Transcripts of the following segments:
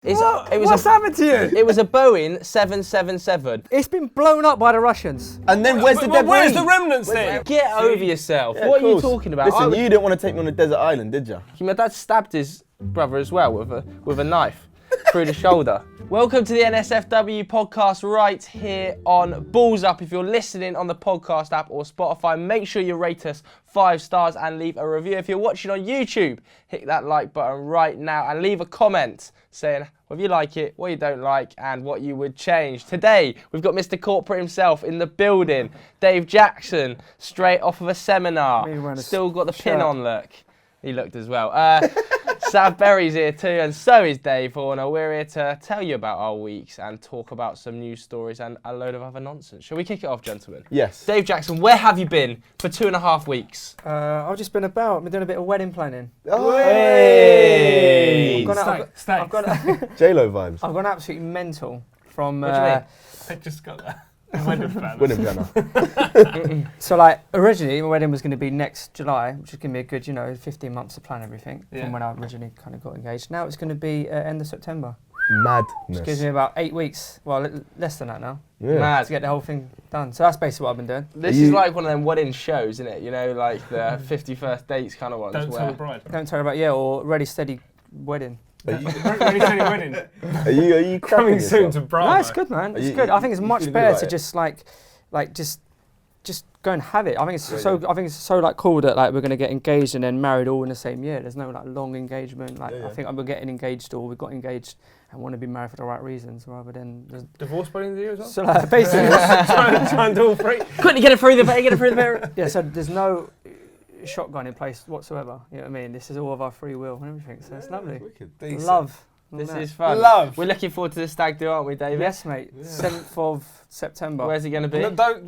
What's happened to you? It was a Boeing 777. It's been blown up by the Russians. And then where's the debris? Where's the remnants then? Get over yourself. Yeah, what are you talking about? Listen, you didn't want to take me on a desert island, did you? My dad stabbed his brother as well with a knife through the shoulder. Welcome to the NSFW podcast right here on Balls Up. If you're listening on the podcast app or Spotify, make sure you rate us 5 stars and leave a review. If you're watching on YouTube, hit that like button right now and leave a comment saying whether you like it, what you don't like, and what you would change. Today, we've got Mr. Corporate himself in the building. Dave Jackson, straight off of a seminar. Still got the pin on look. He looked as well. Sav Berry's here too, and so is Dave Horner. We're here to tell you about our weeks and talk about some news stories and a load of other nonsense. Shall we kick it off, gentlemen? Yes. Dave Jackson, where have you been for 2.5 weeks? I've just been about. I've been doing a bit of wedding planning. Oh, hey! Stay. J-Lo vibes. I've gone absolutely mental from... What do you mean? I just got that. Wedding planner. Wedding planner. So, like, originally my wedding was going to be next July, which is going to be a good, 15 months to plan everything from when I originally kind of got engaged. Now it's going to be end of September. Madness. Which gives me about 8 weeks, well, less than that now, Mad. to get the whole thing done. So that's basically what I've been doing. This is like one of them wedding shows, isn't it? You know, like the 51st dates kind of ones. Don't tell the bride. Don't tell her about, or Ready Steady Wedding. Ready Steady Wedding. Are you Coming soon to Bravo? No, it's good, man. It's good. I think it's much better to just just go and have it. I think it's so like cool that like we're gonna get engaged and then married all in the same year. There's no like long engagement. Like I think we're getting engaged or we got engaged and want to be married for the right reasons rather than divorce by the end of the year as well. So like basically try and do all three. Quickly get it through the barrier. Yeah. So there's no shotgun in place whatsoever. You know what I mean? This is all of our free will and everything. So it's lovely. Love. This is fun. Love. We're looking forward to the stag do, aren't we, David? Yes, mate. 7th of September. Where's it going to be? No, don't.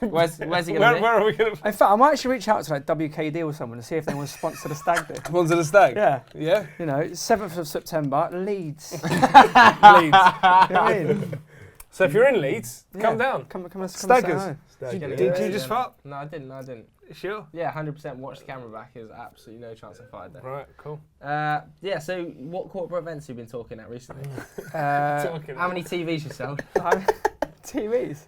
Where's it going to be? Where are we going to? In fact, I might actually reach out to like WKD or someone to see if they want to sponsor the stag do. Sponsor the stag? Yeah. Yeah? 7th of September, Leeds. Leeds. You know what I mean? So if you're in Leeds, come down. Come Staggers. Did Did you just fart? No, I didn't. Sure? Yeah, 100%. Watch the camera back. There's absolutely no chance I fired there. Right, cool. So what corporate events have you been talking at recently? How many TVs you sold? TVs?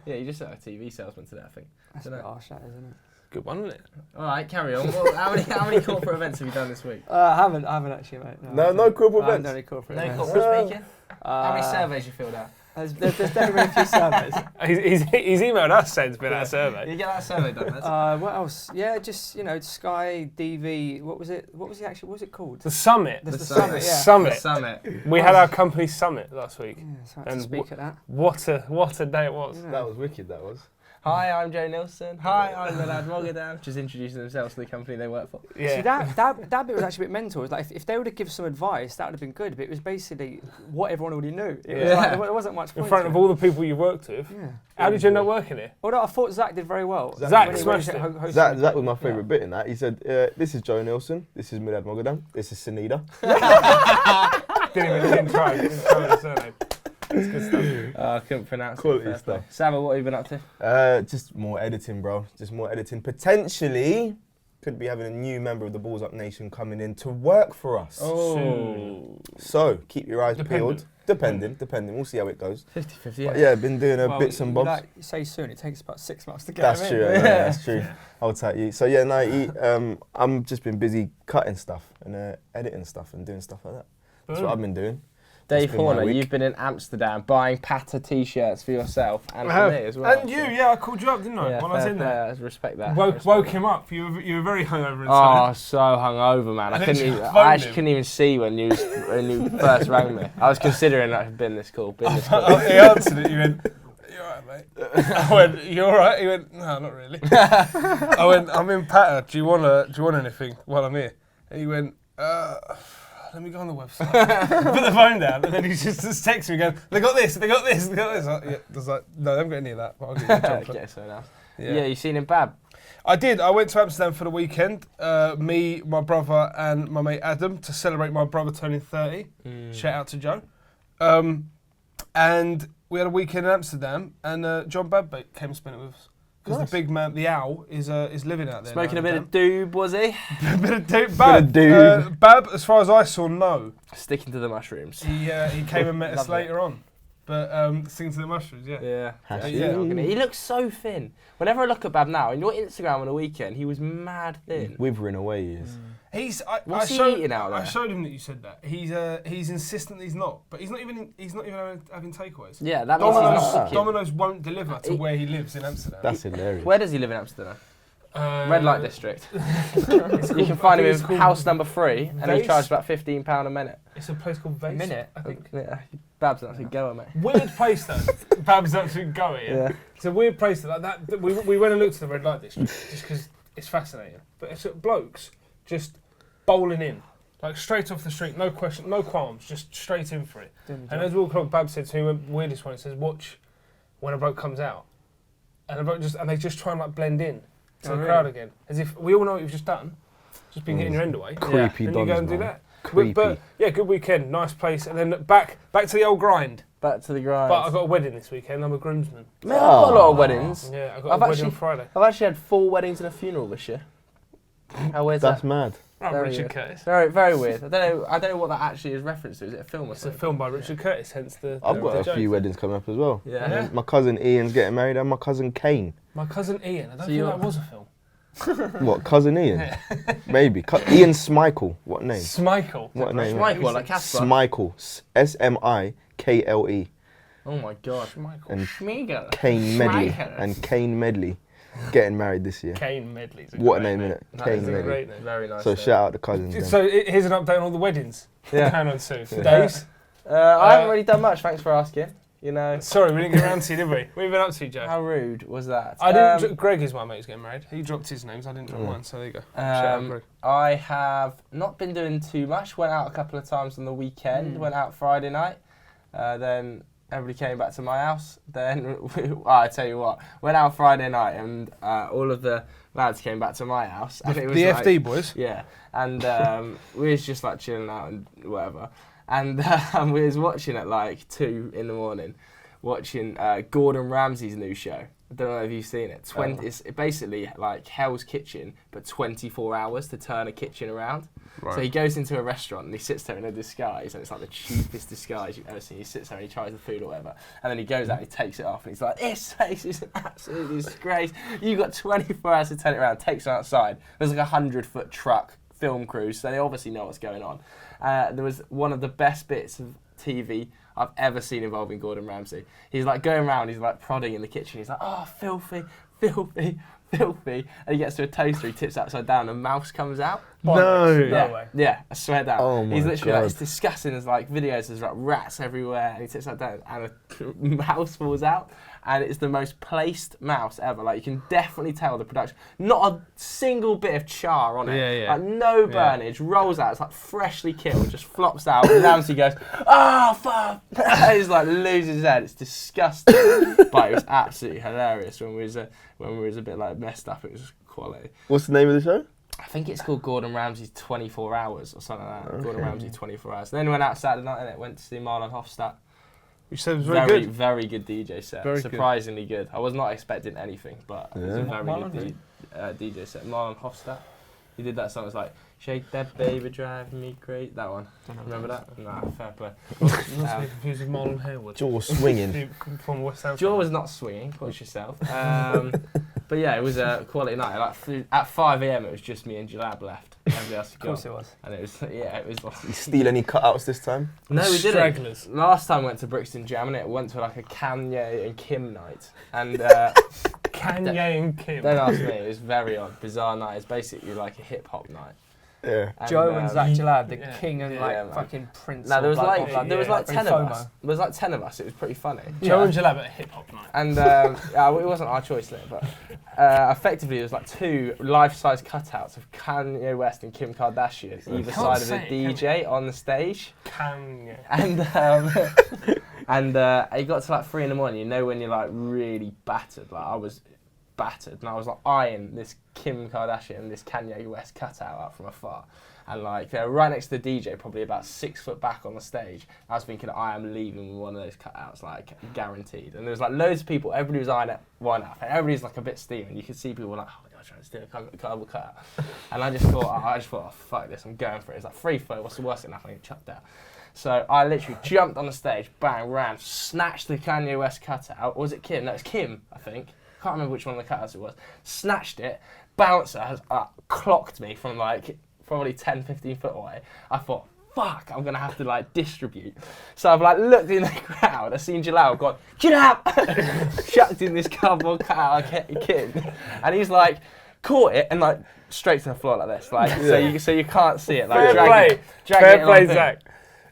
Yeah, you just said a TV salesman today, I think. That's a bit harsh, that, isn't it? Good one, isn't it? All right, carry on. How many corporate events have you done this week? I haven't actually, mate. No corporate events? No corporate No events. corporate speaking? How many surveys you filled out? There's definitely a few surveys. He's emailed us saying it's been out a survey. Did you get that survey done? What else? Yeah, just, Sky, DV, what was it called? The Summit. The Summit, yeah. Summit. We had our company summit last week. Yeah, so I had to speak at that. What a day it was. Yeah. That was wicked, that was. Hi, I'm Joe Nilsson. Hi, I'm Milad Mogadam. Just introducing themselves to the company they work for. Yeah. See, that bit was actually a bit mental. It was like if they were to give some advice, that would have been good. But it was basically what everyone already knew. There wasn't much point in front of all the people you worked with. Yeah. How did you end up working here? Although I thought Zach did very well. Zach smashed it. Zach was my favourite bit in that. He said, "This is Joe Nilsson. This is Milad Mogadam. This is Sunita." Didn't try the surname. It's good stuff. I couldn't pronounce Quality it. stuff. Sava, what have you been up to? Just more editing, bro. Just more editing. Potentially, could be having a new member of the Balls Up Nation coming in to work for us. Oh. So, keep your eyes peeled. Depending. We'll see how it goes. 50-50, Yeah, been doing bits and bobs. Like you say soon, it takes about 6 months to get That's him true, in. that's true. I'll take you. So I'm just been busy cutting stuff and editing stuff and doing stuff like that. That's what I've been doing. Dave Horner, you've been in Amsterdam buying Pata t-shirts for yourself and for me as well. And you, I called you up, didn't I? Yeah, when I was in there. I respect that. Woke him up. You were very hungover inside. Oh, so hungover, man. I actually couldn't even see when you first rang me. I was considering that had been this call. He answered it. You went, "You alright, mate?" I went, "You alright?" He went, "No, not really." I went, "I'm in Pata. Do you want anything while I'm here?" And he went, "Let me go on the website." Put the phone down, and then he just texts me again. They got this. I was like, "No, they haven't got any of that, but I'll get you a chocolate." Okay, so now. Yeah, you seen him, Bab? I did. I went to Amsterdam for the weekend. Me, my brother, and my mate Adam to celebrate my brother turning 30. Shout out to Joe. And we had a weekend in Amsterdam, and John Badbake came and spent it with us. because the big man, the owl, is living out there. Smoking a bit of doob, was he? A bit of doob. doob. Bab, as far as I saw, no. Sticking to the mushrooms. He came and met us later on. But sticking to the mushrooms, yeah. He looks so thin. Whenever I look at Bab now, on your Instagram on the weekend, he was mad thin. Withering away, he is. What's he eating out there? I showed him that you said that. He's insistent that he's not, but he's not even having takeaways. Yeah, that means he's not cooking. Domino's won't deliver to where he lives in Amsterdam. That's hilarious. Where does he live in Amsterdam? Red light district. You can find him in house number 3, and he charges about £15 a minute. It's a place called Vase. A minute? I think. Yeah, Bab's an absolute goer, mate. Weird place though. Bab's absolute goer. Yeah. It's a weird place like that. We went and looked at the red light district just because it's fascinating. But it's blokes just bowling in, like straight off the street, no question, no qualms, just straight in for it. And as we walk along, Bab said to me, the weirdest one, it says, "Watch when a bloke comes out," and they just try and like blend in to the crowd again, as if we all know what you've just done, just been getting your end away. Creepy and you go and do man. that. Creepy. But yeah, good weekend, nice place, and then back to the old grind. Back to the grind. But I've got a wedding this weekend. I'm a groomsman. Mate, I've got a lot of weddings. Yeah, I've got a wedding on Friday. I've actually had 4 weddings and a funeral this year. How weird's That's that? mad. Very Richard weird. Curtis. Very, very weird. I don't know what that actually is reference to. Is it a film or It's a something? film by Richard Curtis, hence the. I've got the a few joke. weddings coming up as well. Yeah. My cousin Ian's getting married and my cousin Kane. My cousin Ian. I don't think that was a film. What, cousin Ian? Maybe. Ian Smichael. What name? Smichael. What name? Schmeichel, like Casper. Smichael. Smikle. Oh my god. And Schmiegel. Kane Medley. Schmeichel. And Kane Medley getting married this year. Kane Medley's a What a great name, innit? That Kane is a Medley. great name. Very nice. So name. shout out the cousins then. So here's an update on all the weddings. Yeah. Going on soon. Dave's. I haven't really done much. Thanks for asking. You know. Sorry, we didn't get around to you, did we? What have you been up to, Joe? How rude was that? I didn't. Greg is my mate who's getting married. He dropped his names. I didn't drop mine. So there you go. Shout out Greg. I have not been doing too much. Went out a couple of times on the weekend. Went out Friday night. Then everybody came back to my house. Then I tell you what, went out Friday night and all of the lads came back to my house. And it was The like, FD boys. Yeah, and we was just like chilling out and whatever. And we was watching at like 2 in the morning, watching Gordon Ramsay's new show. I don't know if you've seen it. It's basically like Hell's Kitchen, but 24 hours to turn a kitchen around. Right. So he goes into a restaurant and he sits there in a disguise, and it's like the cheapest disguise you've ever seen. He sits there and he tries the food or whatever, and then he goes out and he takes it off and he's like, "This place is an absolute disgrace. You've got 24 hours to turn it around." Takes it outside. There's like a 100-foot truck film crew, so they obviously know what's going on. There was one of the best bits of TV I've ever seen involving Gordon Ramsay. He's like going around, he's like prodding in the kitchen. He's like, "Oh, filthy, filthy, filthy." And he gets to a toaster, he tips upside down, and a mouse comes out. No. way. Yeah, I swear down. Oh my He's literally God. like, it's disgusting. There's like videos, there's like rats everywhere, and he tips that down, and a mouse falls out, and it's the most placed mouse ever. Like, you can definitely tell the production. Not a single bit of char on it. Yeah. Like, no burnage. Rolls out. It's like freshly killed. Just flops out. And Ramsay goes, "Oh fuck!" He's like loses his head. It's disgusting, but it was absolutely hilarious when we was a bit like messed up. It was quality. What's the name of the show? I think it's called Gordon Ramsay's 24 Hours or something like that. Okay. Gordon Ramsay 24 Hours. Then we went out Saturday night and went to see Marlon Hofstadt. Which said it was very good. Very good DJ set. Very surprisingly good. I was not expecting anything, but it was a very Marlon, good DJ set. Marlon Hofstadt. He did that song. It was like, "Shake that baby, drive me crazy." That one. Remember that? Nah, fair play. Not confused with Marlon Harewood. Jaw swinging. From West Ham. Jaw was not swinging. Watch yourself. But yeah, it was a quality night. Like at 5 AM, it was just me and Jalab left. Everybody else had gone. Of course it was. And it was it was. You steal any cutouts this time? No, we didn't. Stragglers. Last time we went to Brixton Jam and it went to like a Kanye and Kim night. And Kanye and Kim. don't ask me, it was very odd, bizarre night. It's basically like a hip hop night. Yeah. And, Joe and Zach Jalab, the yeah. king and Yeah, like man. fucking Prince. No, there was or like blood- there was like very 10 of FOMO. us. There was like 10 of us. It was pretty funny. Joe and Jalab at a hip hop night. And it wasn't our choice, but effectively there was like 2 life-size cutouts of Kanye West and Kim Kardashian either side of the DJ on the stage. Kanye. And it got to like 3 in the morning. You know when you're like really battered. Like I was battered, and I was like eyeing this Kim Kardashian and this Kanye West cutout out from afar. And like they're right next to the DJ, probably about 6 foot back on the stage. I was thinking I am leaving with one of those cutouts, like guaranteed. And there was like loads of people. Everybody was eyeing it one up, and everybody's like a bit steaming. You could see people like, oh my god, trying to steal a cardboard cutout. And I just thought, oh fuck this, I'm going for it. It's like free flow. What's the worst thing? Nothing. Chucked out. So I literally jumped on the stage, bang, ran, snatched the Kanye West cutout. Or was it Kim? No, it was Kim, I think. Can't remember which one of the cutouts it was. Snatched it. Bouncer has clocked me from like probably 10, 15 foot away. I thought, fuck, I'm gonna have to like distribute. So I've like looked in the crowd, I've seen Jalal, I've gone, Jalal! Chucked in this cardboard cutout kid. And he's like, caught it and like straight to the floor like this. Like so you can't see it. Like Fair play, Zach.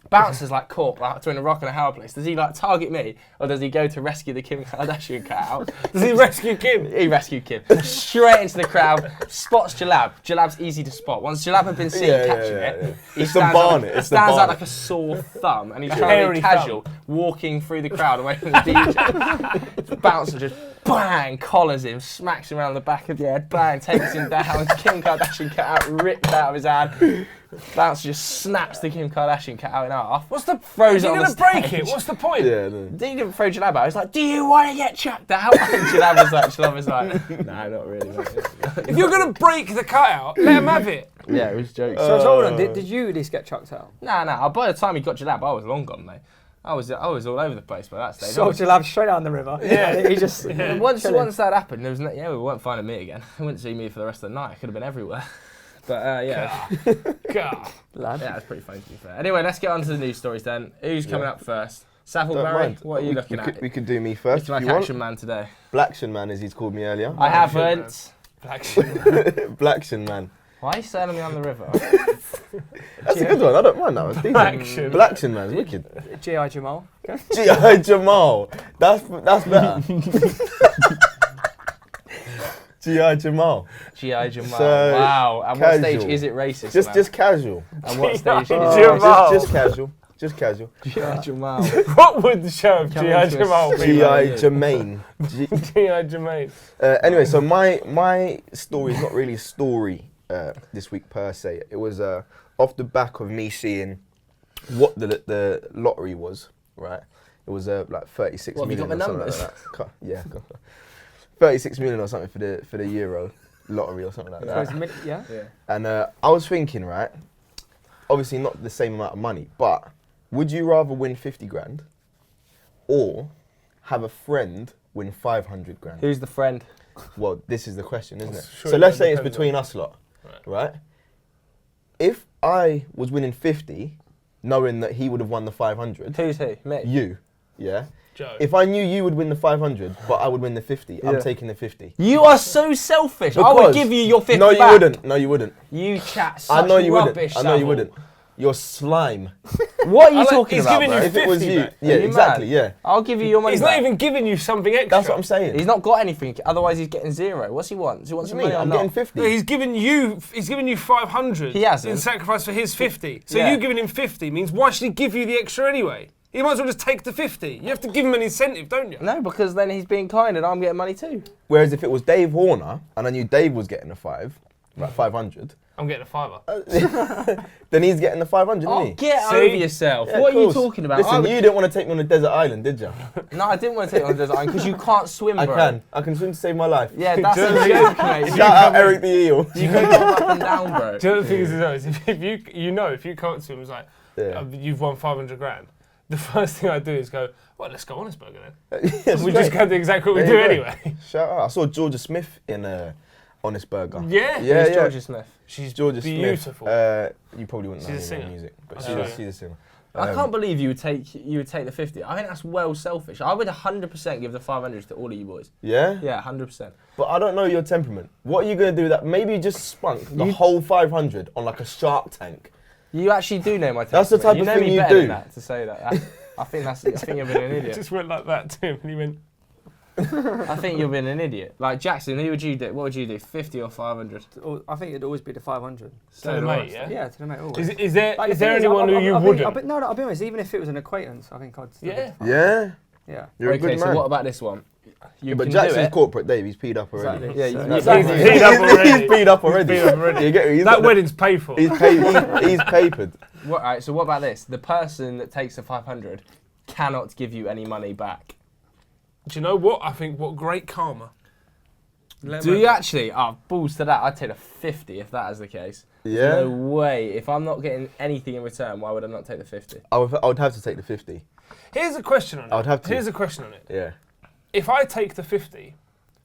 Bouncer's like caught like doing a rock and a hard place. Does he like target me or does he go to rescue the Kim Kardashian cutout? Does he rescue Kim? He rescued Kim. Straight into the crowd, spots Jalab. Jalab's easy to spot. Once Jalab had been seen catching it, he stands out like a sore thumb and he's trying to be casual, walking through the crowd away from the DJ. Bouncer just bang, collars him, smacks him around the back of the head, bang, takes him down. Kim Kardashian cutout ripped out of his hand. Bouncer just snaps the Kim Kardashian cutout in half. What's the... Throws it You're on going the to break stage. it? What's the point? Yeah, no. He didn't throw Jalab out. He was like, do you want to get chucked out? And Jalab was like, no, not really, mate. If you're going to break the cutout, let him have it. Yeah, it was jokes. So hold on, did you at least get chucked out? Nah. By the time he got Jalab, I was long gone, mate. I was all over the place by that stage. So Jalab straight down the river. Yeah. He just... Once that happened, there was we weren't finding me again. They wouldn't see me for the rest of the night. I could have been everywhere. But yeah. God. Lad. Yeah, it's pretty funny to be fair. Anyway, let's get on to the news stories then. Who's coming up first? Savile Don't Barry, mind. what are you looking at? We could do me first. Looking if like you Action Man today. Blaction Man, as he's called me earlier. I haven't. Blaction Man. Why are you sailing me on the river? That's a good one. I don't mind that. It's decent. Blaction Man's wicked. G.I. Jamal. G.I. Jamal. That's better. G.I. Jamal. G.I. Jamal. So, wow. At what stage casual. is it racist? Just casual. At what stage is it Jamal. Just casual. Just casual. G.I. Jamal. What would the show of G.I. Jamal be? G.I. Jermaine. G.I. Jermaine. Anyway, so my story is not really a story this week per se. It was off the back of me seeing what the lottery was, right? It was like 36 What, have you million got the or something numbers? like that. Yeah. 36 million or something for the Euro lottery or something like that. Yeah. And I was thinking, right, obviously not the same amount of money, but would you rather win 50 grand or have a friend win 500 grand? Who's the friend? Well, this is the question, isn't it? Sure, So let's say it's depends between us lot, right? If I was winning 50, knowing that he would have won the 500, Who's who? Me. you, yeah? Joe. If I knew you would win the 500, but I would win the 50, Yeah. I'm taking the 50. You are so selfish. I would Because- give you your 50 No, you back. wouldn't. No, you wouldn't. You chat such I know you rubbish, wouldn't. I know you Savile. wouldn't. You're slime. What are you like- talking he's about, giving bro? you If it was 50 you, back. yeah, Are you exactly, mad? yeah. I'll give you your money He's back. not even giving you something extra. That's what I'm saying. He's not got anything. Otherwise, he's getting zero. What's he want? Does he want What some do you money mean? or I'm not? getting 50. No, he's giving you 500. He hasn't. In sacrifice for his 50. So Yeah. you giving him 50 means why should he give you the extra anyway? He might as well just take the 50. You have to give him an incentive, don't you? No, because then he's being kind and I'm getting money too. Whereas if it was Dave Horner and I knew Dave was getting a 500, I'm getting a fiver. then he's getting the 500, Oh, isn't he? get See? over yourself. Yeah, What of are you course. talking about? Listen, you didn't want to take me on a desert island, did you? No, I didn't want to take you on the desert island because you can't swim, bro. I can swim to save my life. Yeah, that's a joke, mate. Shout out Eric the Eel. You can go up and down, bro. Do you know the thing is if you can't swim, it's like, Yeah. you've won 500 grand. The first thing I do is go, well, let's go Honest Burger then. Yes, We great. just go do exactly what we There do you go. anyway. Shout out. I saw Georgia Smith in Honest Burger. Yeah. Yeah, Who's yeah. Georgia Smith? She's Georgia beautiful. Smith. You probably wouldn't know She's a any of singer. her music, but Oh, yeah. she's a singer. I can't believe you would take the 50. I think that's well selfish. I would 100% give the 500 to all of you boys. Yeah? Yeah, 100%. But I don't know your temperament. What are you going to do with that? Maybe you just spunk the whole 500 on like a Shark Tank. You actually do know my temperament. That's the type you of know thing me you better do. than that to say that. I think you're being an It idiot. just went like that to him and he went, I think you're being an idiot. Like Jackson, who would you do? What would you do? 50 or 500? I think it'd always be the 500. to the mate, yeah? Yeah, to the mate always. Is there Like, is the there thing anyone who you wouldn't? I'll be honest, even if it was an acquaintance, I think I'd still Yeah. do it. Yeah? Yeah. You're a Okay, good so man. what about this one? you but can Jackson's do it. corporate, Dave. He's peed up already. Exactly. Yeah, So- you- Exactly. He's peed up already. He's peed up already. Peed up already. You get me? He's That got the- wedding's paid for. He's papered. All right, so what about this? The person that takes the 500 cannot give you any money back. Do you know what? I think what great karma. Do you actually? Oh, balls to that. I'd take the 50 if that is the case. Yeah. No way. If I'm not getting anything in return, why would I not take the 50? I would have to take the 50. Here's a question on it. I would have to. Here's a question on it. Yeah. If I take the 50,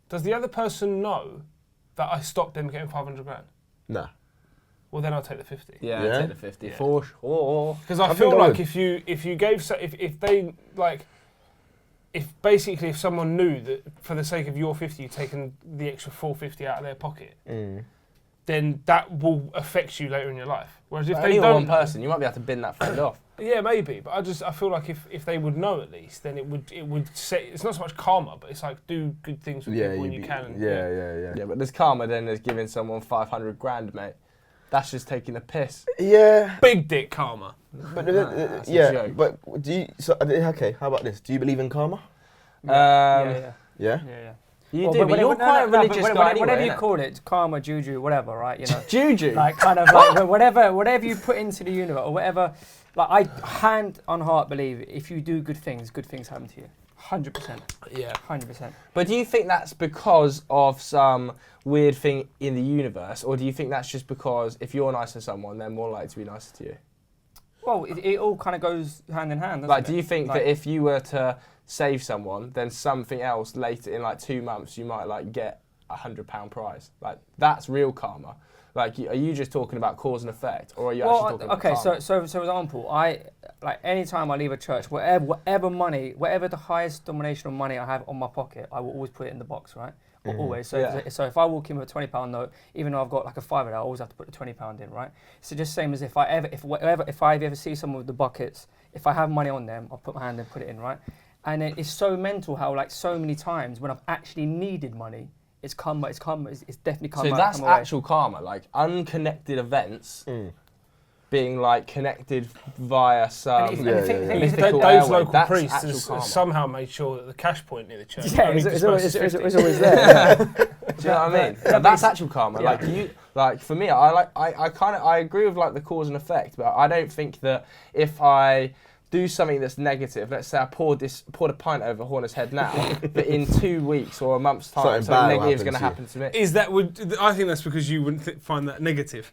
does the other person know that I stopped them getting 500 grand? Nah. Well, then I'll take the 50. Yeah, Yeah? I'd take the 50 Yeah. for sure. Because I think feel I like would. if you gave if they like if someone knew that for the sake of your 50 you've taken the extra 450 out of their pocket, then that will affect you later in your life. Whereas if they Only don't, one person, you might be able to bin that friend off. yeah, maybe. But I feel like if they would know at least, then it would say it's not so much karma, but it's like do good things with people when you can. Yeah. Yeah, but there's karma then there's giving someone 500 grand, mate. That's just taking a piss. Yeah. Big dick karma. But that's a yeah. joke. But do you? So, okay. How about this? Do you believe in karma? Yeah. Yeah. You Well, do, but you're quite a religious guy anyway, whatever you innit? call it, karma, juju, whatever, right? You know, Juju. like kind of like whatever you put into the universe or whatever. Like I hand on heart believe if you do good things happen to you. 100%. Yeah. 100%. But do you think that's because of some weird thing in the universe, or do you think that's just because if you're nice to someone, they're more likely to be nicer to you? Well, it all kind of goes hand in hand. Like, doesn't do it? you think Like, that if you were to save someone, then something else later in like 2 months, you might like get £100 prize? Like, that's real karma. Like, are you just talking about cause and effect, or are you actually talking about karma? so for example, I like anytime I leave a church, whatever money, whatever the highest denominational money I have on my pocket, I will always put it in the box, right? Always. So Yeah. so if I walk in with a £20 note, even though I've got like a £5, I always have to put the £20 in, right? So just same as if I ever see someone with the buckets, if I have money on them, I'll put my hand and put it in, right? And it's so mental how like so many times when I've actually needed money, it's definitely come. So that's actual karma, like unconnected events being like connected via some And the thing is, mythical Those airway. local That's priests actual has karma. somehow made sure that the cash point near the church Yeah, only it's always disperses 50. it's always there. Yeah. Do you know what I mean? Yeah, That's actual karma. yeah. Like for me, I agree with like the cause and effect, but I don't think that if I do something that's negative, let's say I poured a pint over Horner's head now, but in 2 weeks or a month's time, Something bad something will negative is going happen to to happen to me. Is that I think that's because you wouldn't find that negative.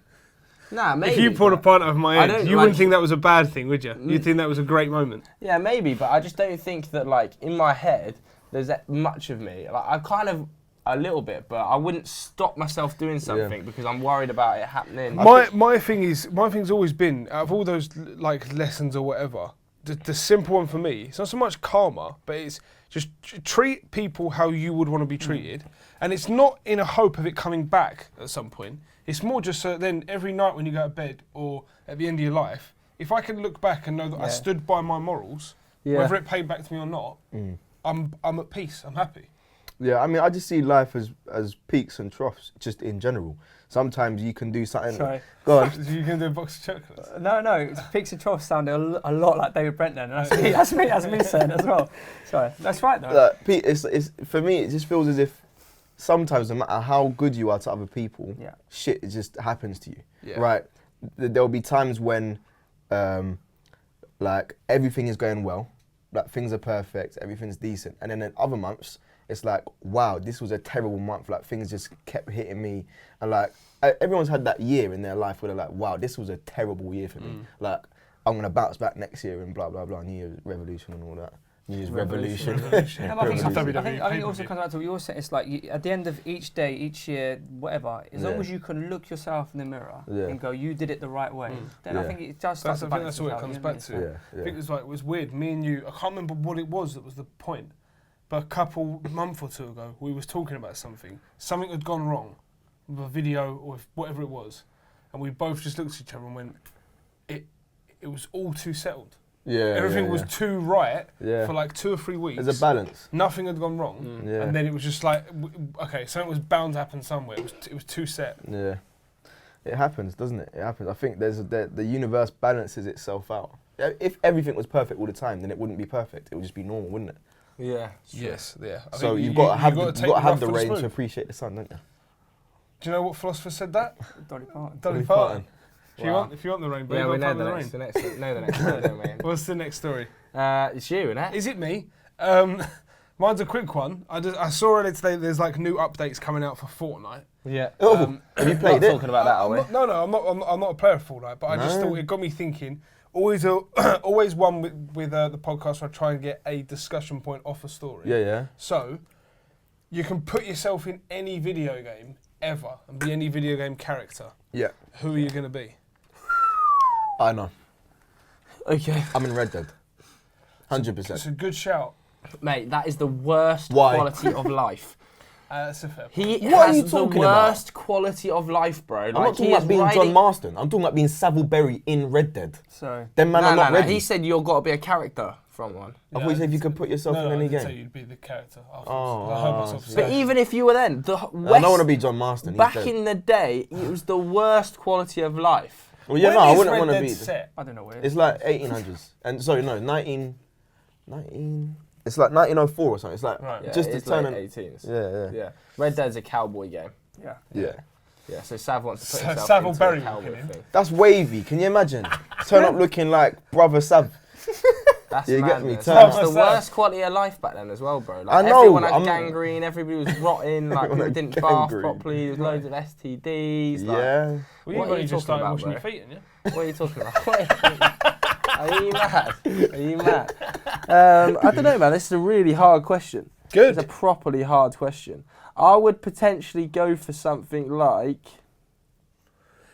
Nah, maybe. If you poured a pint over my I head, don't you like- wouldn't think that was a bad thing, would you? You'd think that was a great moment. Yeah, maybe, but I just don't think that like in my head there's that much of me. Like I kind of a little bit, but I wouldn't stop myself doing something because I'm worried about it happening. My thing's always been out of all those like lessons or whatever. The simple one for me, it's not so much karma, but it's just treat people how you would want to be treated, and it's not in a hope of it coming back at some point. It's more just so then every night when you go to bed or at the end of your life, if I can look back and know that I stood by my morals, whether it paid back to me or not, I'm at peace. I'm happy. Yeah, I mean, I just see life as peaks and troughs, just in general. Sometimes you can do something. Sorry. Go on. You can do a box of chocolates. No, peaks and troughs sounded a lot like David Brent then. And that's me saying as well. Sorry, that's right though. Pete, it's for me. It just feels as if sometimes, no matter how good you are to other people, shit it just happens to you. Yeah. Right? There'll be times when, like everything is going well, like things are perfect, everything's decent, and then in other months, it's like, wow, this was a terrible month. Like things just kept hitting me, and like everyone's had that year in their life where they're like, wow, this was a terrible year for me. Like I'm gonna bounce back next year and blah blah blah, New Year's revolution and all that. New Year's revolution. No, but I think WWE it also comes back to what you're saying. It's like at the end of each day, each year, whatever, as long as you can look yourself in the mirror and go, you did it the right way, then I think it just starts to balance that's what it out, comes you know back what I mean? to. I think it was weird. Me and you, I can't remember what it was that was the point, but a month or two ago, we was talking about something. Something had gone wrong with a video or with whatever it was, and we both just looked at each other and went, it was all too settled. Yeah. Everything was too right Yeah. for like 2 or 3 weeks. There's a balance. Nothing had gone wrong, Yeah. and then it was just like, okay, something was bound to happen somewhere. It was too set. Yeah. It happens, doesn't it? It happens. I think the universe balances itself out. If everything was perfect all the time, then it wouldn't be perfect. It would just be normal, wouldn't it? Yeah. Yes, yeah. I So think you've got to have gotta the, take you've got to have rough the with rain smooth. to appreciate the sun, don't you? Do you know what philosopher said that? Dolly Parton. Dolly Dolly Parton. Parton. If you want the rain, babe, Yeah, go we know find the the next, rain. know the next story, don't we? What's the next story? It's you, innit? Is it me? Mine's a quick one. I saw earlier today there's like new updates coming out for Fortnite. Yeah. Oh, have you Not played it? talking about that, are we? I'm not a player of Fortnite, but I just No. thought it got me thinking. Always one with the podcast where I try and get a discussion point off a story. Yeah. So, you can put yourself in any video game ever and be any video game character. Yeah. Who are you going to be? I know. Okay. I'm in Red Dead. It's 100%. a good shout. Mate, that is the worst Why? quality of life. That's a fair point. He What are has you the talking about? worst quality of life, bro. I'm not talking about being John Marston. I'm talking about being Savile Berry in Red Dead. So Them man No, are not no, ready. he said you've got to be a character from one. I thought you said you could put yourself in I any didn't say game. you'd be the character. I Oh, heard myself yeah. say. But even if you were then, the I don't want to be John Marston. He's back dead. in the day, it was the worst quality of life. Well, yeah, When no, I is wouldn't Red want to Dead be. set? I don't know where. It's like 1800s. And sorry, no, 19. It's like 1904 or something. It's like Right. Yeah, just to it's turn late in. 18s. Yeah. Yeah. Red Dead's a cowboy game. Yeah. Yeah, so Sav wants to put So himself Savile into Berry a cowboy looking in. thing. That's wavy. Can you imagine? Turn up looking like Brother Sav. That's You get me? madness. Turn That's up. the worst quality of life back then as well, bro. Like, I know, everyone had I'm- gangrene, everybody was rotting, like Everyone people had didn't bath gangrene. properly, there was loads of STDs. Like, Yeah. Well, What you've are only you just talking started about, washing bro? your feet, haven't you? What are you talking about? Are you mad? Are you mad? I don't know, man. This is a really hard question. Good. It's a properly hard question. I would potentially go for something like.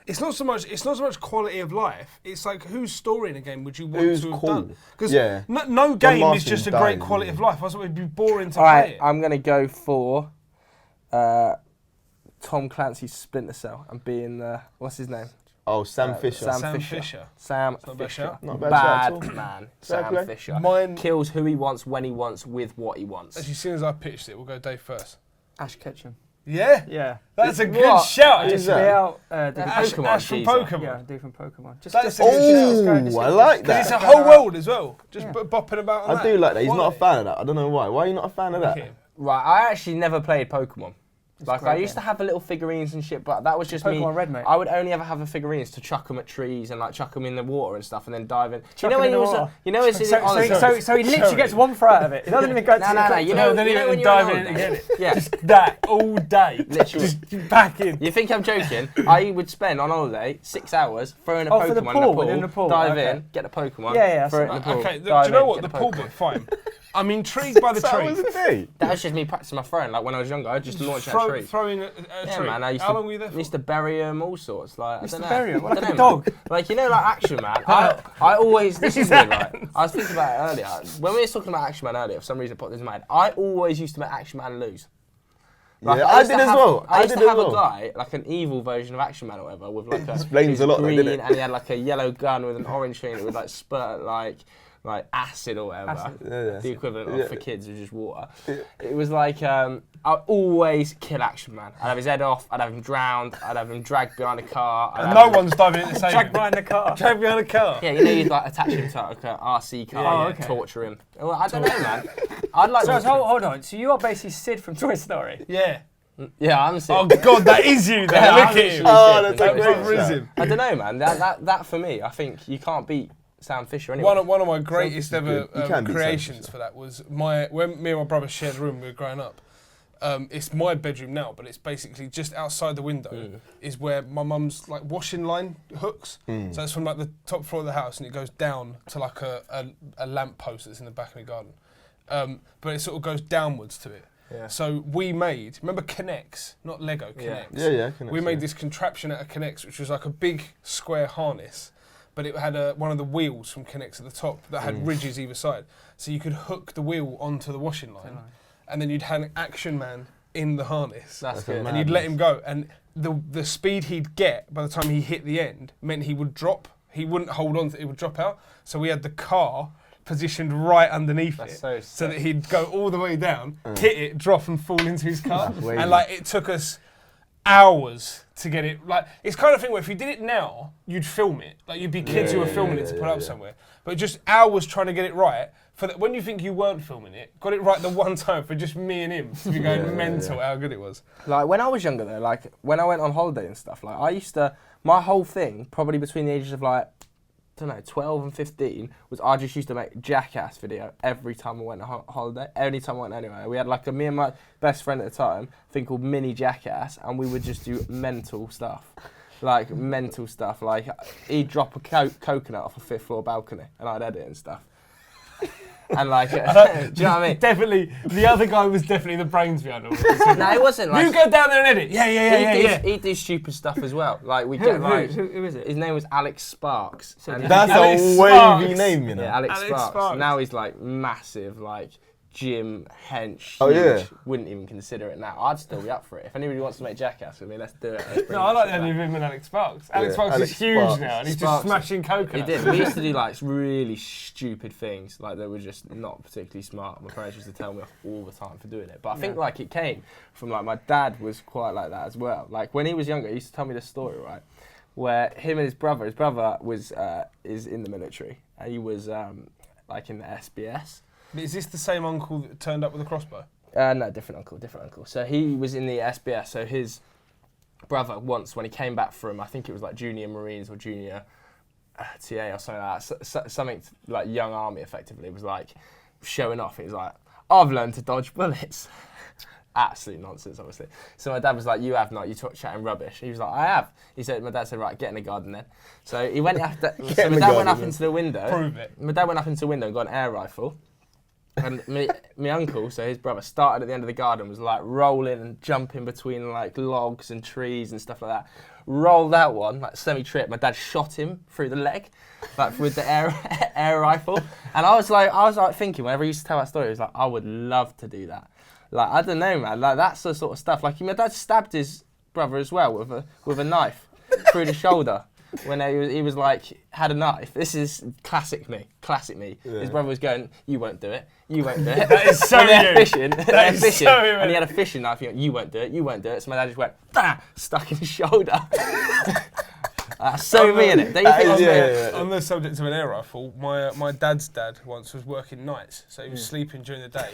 It's not so much quality of life. It's like whose story in a game would you want Who's to have cool? done? Because Yeah. no game is Marston's just a dying, great quality yeah. of life. I thought it'd be boring to All play right, it. I'm gonna go for Tom Clancy's Splinter Cell and being what's his name? Oh, Sam Fisher. Sam Fisher. Sam not a bad Fisher. shout. Not a bad shout at all. man. Fair Sam play. Fisher. Mine, Kills who he wants, when he wants, with what he wants. as soon as I pitched it, we'll go Dave first. Ash Ketchum. Yeah, Yeah. that's a good What? shout. Who's Just that? lay out. Yeah, Ash, Pokemon Ash from geezer. Pokemon. Yeah, dude from Pokemon. Just That's just a good just shout. go, just Oh, I go, like just that. It's a go whole out. world as well. Just Yeah. bopping about on I do like that. He's not a Quality. fan of that. I don't know why. Why are you not a fan of that? Look at him. Right, I actually never played Pokemon. Like, great I used to game. have the little figurines and shit, but that was just me. Pokemon Red, mate. I would only ever have the figurines to chuck them at trees and like chuck them in the water and stuff, and then dive in. Chuck you know 'em when in the you also, water. you know, it's So he literally gets one throw out of it. He doesn't even go to No, the no, no. You know, then you he know went when and you're on dive in and holiday? get it. Yeah. Just that all day. Literally. Just back in. You think I'm joking? I would spend on holiday 6 hours throwing a Oh, Pokemon for the pool, within the pool, dive okay. in, get the Pokemon, Yeah, throw it in that's the pool. Okay, do dive you know in, what? get The pool Pokemon. bit, fine. I'm intrigued by the That was tree. the thing. That was just me practicing my throwing. Like when I was younger, I'd just launch at a tree. Throwing a Yeah, tree. man. I used How long were you there to for? used to bury them, all sorts. Like Used I to don't know. bury 'em, I like don't a know, dog. man. Like you know, like Action Man. I always this is weird, right? I was thinking about it earlier when we were talking about Action Man earlier. For some reason, it popped in my head. I always used to make Action Man lose. Like, Yeah, I used did to as have- well. I used did to as have a well. guy, like an evil version of Action Man or whatever, with like explains a lot, though, green, didn't it? and he had like a yellow gun with an orange thing that would like spurt like acid or whatever. Acid. Yeah. The equivalent of Yeah. for kids was just water. It was like I'd always kill Action Man. I'd have his head off. I'd have him drowned. I'd have him dragged behind a car. I'd And have no him- one's diving in to save Drag him. behind the car. Drag behind a car. Yeah, you know you'd like attach him to like an RC car, Yeah, and okay. torture him. Well, I don't know, man. I'd like. So to hold on. So you are basically Sid from Toy Story. Yeah. Yeah, I'm sick. Oh God, that is you there. Yeah, Look I'm at literally him. Oh, sick. that's a That great was- shout. Risen. I don't know, man. That for me, I think you can't beat Sam Fisher anyway. One of my greatest Sam ever Fisher's good. You can beat Sam creations Fisher. for that was when me and my brother shared a room when we were growing up. It's my bedroom now, but it's basically just outside the window is where my mum's like washing line hooks. So it's from like the top floor of the house and it goes down to like a lamp post that's in the back of the garden. But it sort of goes downwards to it. Yeah. So we made, remember Connects, not Lego, Yeah. Connects. Yeah. We made this contraption out of Connects, which was like a big square harness, but it had one of the wheels from Connects at the top that had ridges either side. So you could hook the wheel onto the washing line, and then you'd have an Action Man in the harness, That's That's good. a and you'd let him go. And the speed he'd get by the time he hit the end meant he would drop. He wouldn't hold on to it, it would drop out. So we had the car positioned right underneath That's it, so so sick. that he'd go all the way down, hit it, drop and fall into his car. That's wavy. And like it took us hours to get it. Like it's kind of thing where if you did it now, you'd film it. Like you'd be kids who were filming it to put up somewhere. But just hours trying to get it right when you think you weren't filming it, got it right the one time for just me and him to be going mental how good it was. Like when I was younger though, like when I went on holiday and stuff, like I used to, my whole thing, probably between the ages of like, I don't know, 12 and 15, was I just used to make Jackass video every time I went on holiday, any time I went anywhere. We had like me and my best friend at the time, a thing called Mini Jackass, and we would just do mental stuff. Like mental stuff, like he'd drop a coconut off a 5th floor balcony and I'd edit and stuff. And like, do you know what I mean? Definitely, the other guy was definitely the brains behind all this. No, it wasn't. Like, You go down there and edit. Yeah. He'd do stupid stuff as well. Like we get like, Who is it? his name was Alex Sparks. And That's Alex a Sparks. wavy name, you know. yeah, Alex Sparks. Sparks. Now he's like massive, like gym hench. Oh, yeah. huge. Wouldn't even consider it now. I'd still be up for it. If anybody wants to make Jackass with me, let's do it. Let's bring No, I that like shit the idea back. of him and Alex Sparks. Alex Yeah, Sparks Alex is huge Sparks. now, and he's Sparks- just smashing He coconuts. did. We used to do like really stupid things, like that were just not particularly smart. My parents used to tell me off all the time for doing it. But I think like it came from like my dad was quite like that as well. Like when he was younger, he used to tell me this story, right, where him and his brother was is in the military. And he was like in the SBS. Is this the same uncle that turned up with a crossbow? No, different uncle. So he was in the SBS. So his brother once, when he came back from, I think it was like junior Marines or junior TA or something like that, something like young army effectively, was like showing off. He was like, I've learned to dodge bullets. Absolute nonsense, obviously. So my dad was like, you have not, you talk chatting rubbish. He was like, I have. My dad said, right, get in the garden then. So he went after, so my dad went up into the window. Prove it. My dad went up into the window and got an air rifle. And my uncle, so his brother, started at the end of the garden, was like rolling and jumping between like logs and trees and stuff like that. Rolled out one, like semi-trip. My dad shot him through the leg, like with the air rifle. And I was like thinking, whenever he used to tell that story, he was like, I would love to do that. Like, I don't know, man. Like, that's the sort of stuff. Like, my dad stabbed his brother as well with a knife through the shoulder when he was like, had a knife. This is classic me. Yeah. His brother was going, you won't do it. That is so and they're you. fishing. That is so you. And he had a fishing knife. He went, you won't do it. So my dad just went, bah! Stuck in his shoulder. That's so me, innit? Don't you think On the subject of an air rifle, my dad's dad once was working nights, so he was sleeping during the day.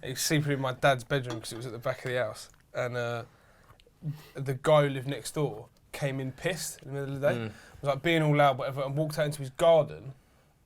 He was sleeping in my dad's bedroom because it was at the back of the house, and the guy who lived next door came in pissed in the middle of the day, was like being all loud, whatever, and walked out into his garden,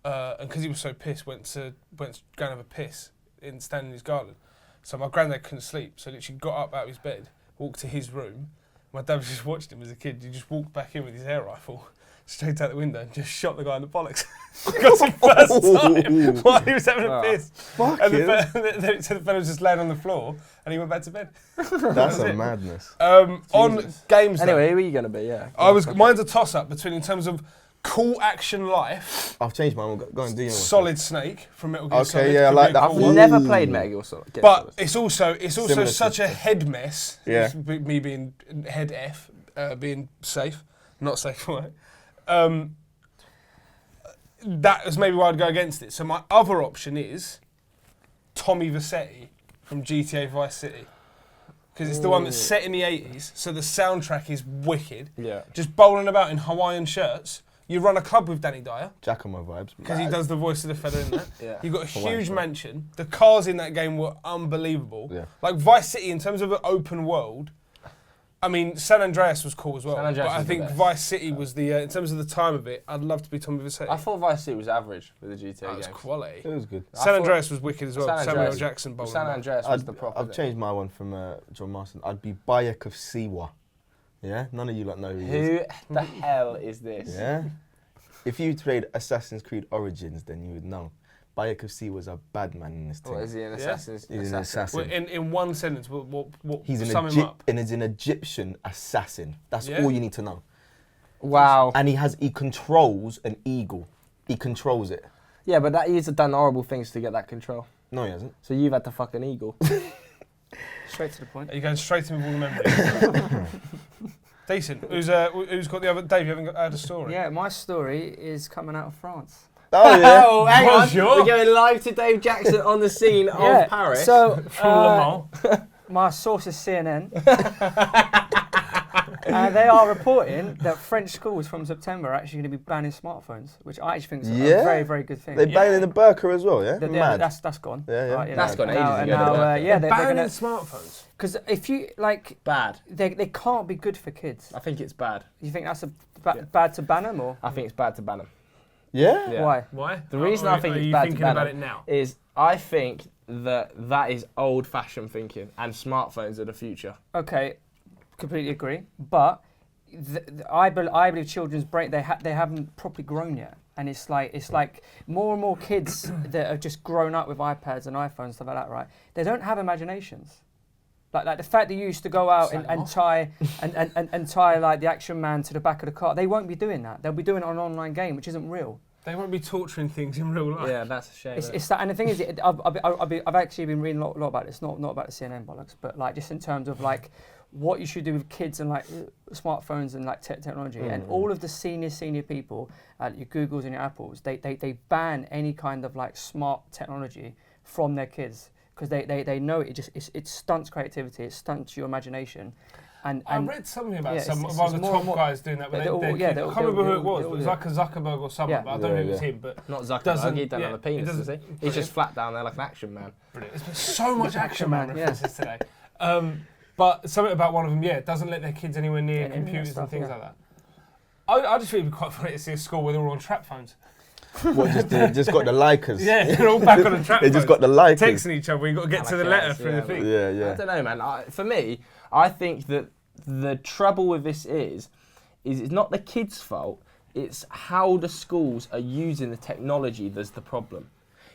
and because he was so pissed, went to go and have a piss standing in his garden. So my granddad couldn't sleep, so literally got up out of his bed, walked to his room. My dad was just watching him as a kid. He just walked back in with his air rifle, straight out the window, and just shot the guy in the bollocks. Got him first time while he was having a piss. And the fellow was just laying on the floor, and he went back to bed. That's a madness. On games, Anyway, who are you going to be? Yeah. mine's a toss-up between, in terms of cool action life, I've changed mine. Go and do your one. Solid Snake from Metal Gear Okay, Solid. yeah, I could like be a that. cool I've one. never played Metal Gear Solid. But it's also Similar such a system. head mess. Yeah. Me being head F, being safe, not safe. Right? That was maybe why I'd go against it. So my other option is Tommy Vercetti from GTA Vice City. Because it's the one that's set in the 80s, so the soundtrack is wicked. Yeah. Just bowling about in Hawaiian shirts. You run a club with Danny Dyer, Jack on my vibes. because he does the voice of the fella in that. Yeah. You've got a Hawaiian huge shirt. mansion. The cars in that game were unbelievable. Yeah. Like Vice City, in terms of an open world, I mean, San Andreas was cool as well. San Andreas but I was the think best. Vice City was the, in terms of the time of it, I'd love to be Tommy Vercetti. I thought Vice City was average with the GTA That was games. quality. It was good. I San thought Andreas was wicked as well. San Samuel L. Andreas- Jackson bowling. San about. Andreas was the proper. I've changed my one from John Marston. I'd be Bayek of Siwa. Yeah? None of you know who he is. Who the hell is this? Yeah? If you played Assassin's Creed Origins, then you would know. Bayek of Siwa was a bad man in this team. What is he, an Yeah. assassin's? He's an assassin. Well, in one sentence, what He's sum him up? he's an Egyptian assassin. That's Yeah. all you need to know. Wow. And he controls an eagle. He controls it. Yeah, but he's done horrible things to get that control. No, he hasn't. So you've had to fuck an eagle. Straight to the point. Are you going straight in with all the memories? Decent. Who's got the other? Dave, you haven't had a story. Yeah, my story is coming out of France. Oh, yeah. Oh, hang on. Bonjour. We're going live to Dave Jackson on the scene of Paris. So From Le Mans. my source is CNN. They are reporting that French schools from September are actually going to be banning smartphones, which I actually think is a very, very good thing. They're banning the burqa as well, yeah? Mad. That's gone. Yeah. That's gone ages ago. They're banning smartphones. Because if you bad. they can't be good for kids. I think it's bad. You think that's bad to ban them, or? I think it's bad to ban them. Yeah? Yeah. Why? The reason I think it's bad to ban about them it now? is I think that is old-fashioned thinking, and smartphones are the future. Okay, completely agree. But I believe children's brain they haven't properly grown yet, and it's like more and more kids that have just grown up with iPads and iPhones, stuff like that, right? They don't have imaginations. Like the fact that you used to go out and tie like the Action Man to the back of the car, they won't be doing that. They'll be doing it on an online game, which isn't real. They won't be torturing things in real life. Yeah, that's a shame. It's that, and the thing is, I've actually been reading a lot about this. Not about the CNN bollocks, but like just in terms of like what you should do with kids and like smartphones and like technology. And all of the senior people, your Googles and your Apples, they ban any kind of like smart technology from their kids. Because they know it stunts creativity, it stunts your imagination. And I read something about one of the top guys doing that. I can't remember who it was. It was like a Zuckerberg or someone, but I don't know if it was him. But not Zuckerberg, he doesn't have a penis, does he? He's just flat down there like an Action Man. Brilliant. There's been so much Action Man references today. But something about one of them, doesn't let their kids anywhere near computers and things like that. I just think it'd be quite funny to see a school where they're all on trap phones. What, just got the likers? Yeah, they're all back on the trap. They just got the likers. Texting each other, you've got to get to the letter through the thing. Yeah. I don't know, man. For me, I think that the trouble with this is it's not the kids' fault, it's how the schools are using the technology that's the problem.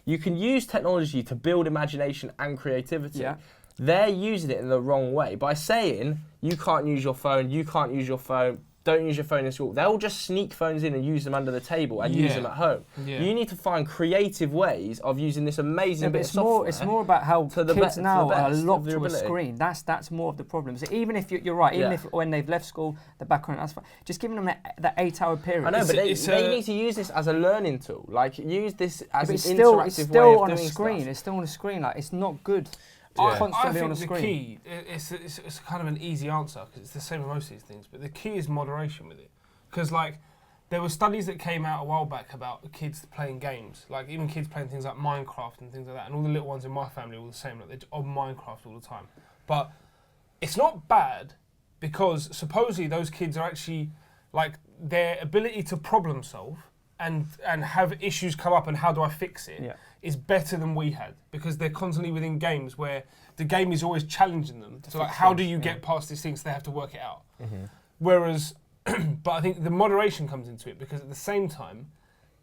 You can use technology to build imagination and creativity. Yeah. They're using it in the wrong way. By saying, you can't use your phone, don't use your phone in school. They'll just sneak phones in and use them under the table and use them at home. Yeah. You need to find creative ways of using this amazing bit of software. It's more about how kids now are locked to a screen. That's more of the problem. So even if you're right, even if when they've left school, they're back on it, that's fine. Just giving them that 8-hour period. I know, but they need to use this as a learning tool. Like, use this as an interactive way of doing stuff. It's still on a screen. It's still on a screen. Like, it's not good. I think the key, it's kind of an easy answer because it's the same with most of these things, but the key is moderation with it. Because like, there were studies that came out a while back about kids playing games, like even kids playing things like Minecraft and things like that, and all the little ones in my family are all the same, like they're on Minecraft all the time. But it's not bad because supposedly those kids are actually, like, their ability to problem solve and have issues come up and how do I fix it is better than we had, because they're constantly within games where the game is always challenging them. So like, how do you get past this thing? So they have to work it out. Whereas, but I think the moderation comes into it, because at the same time,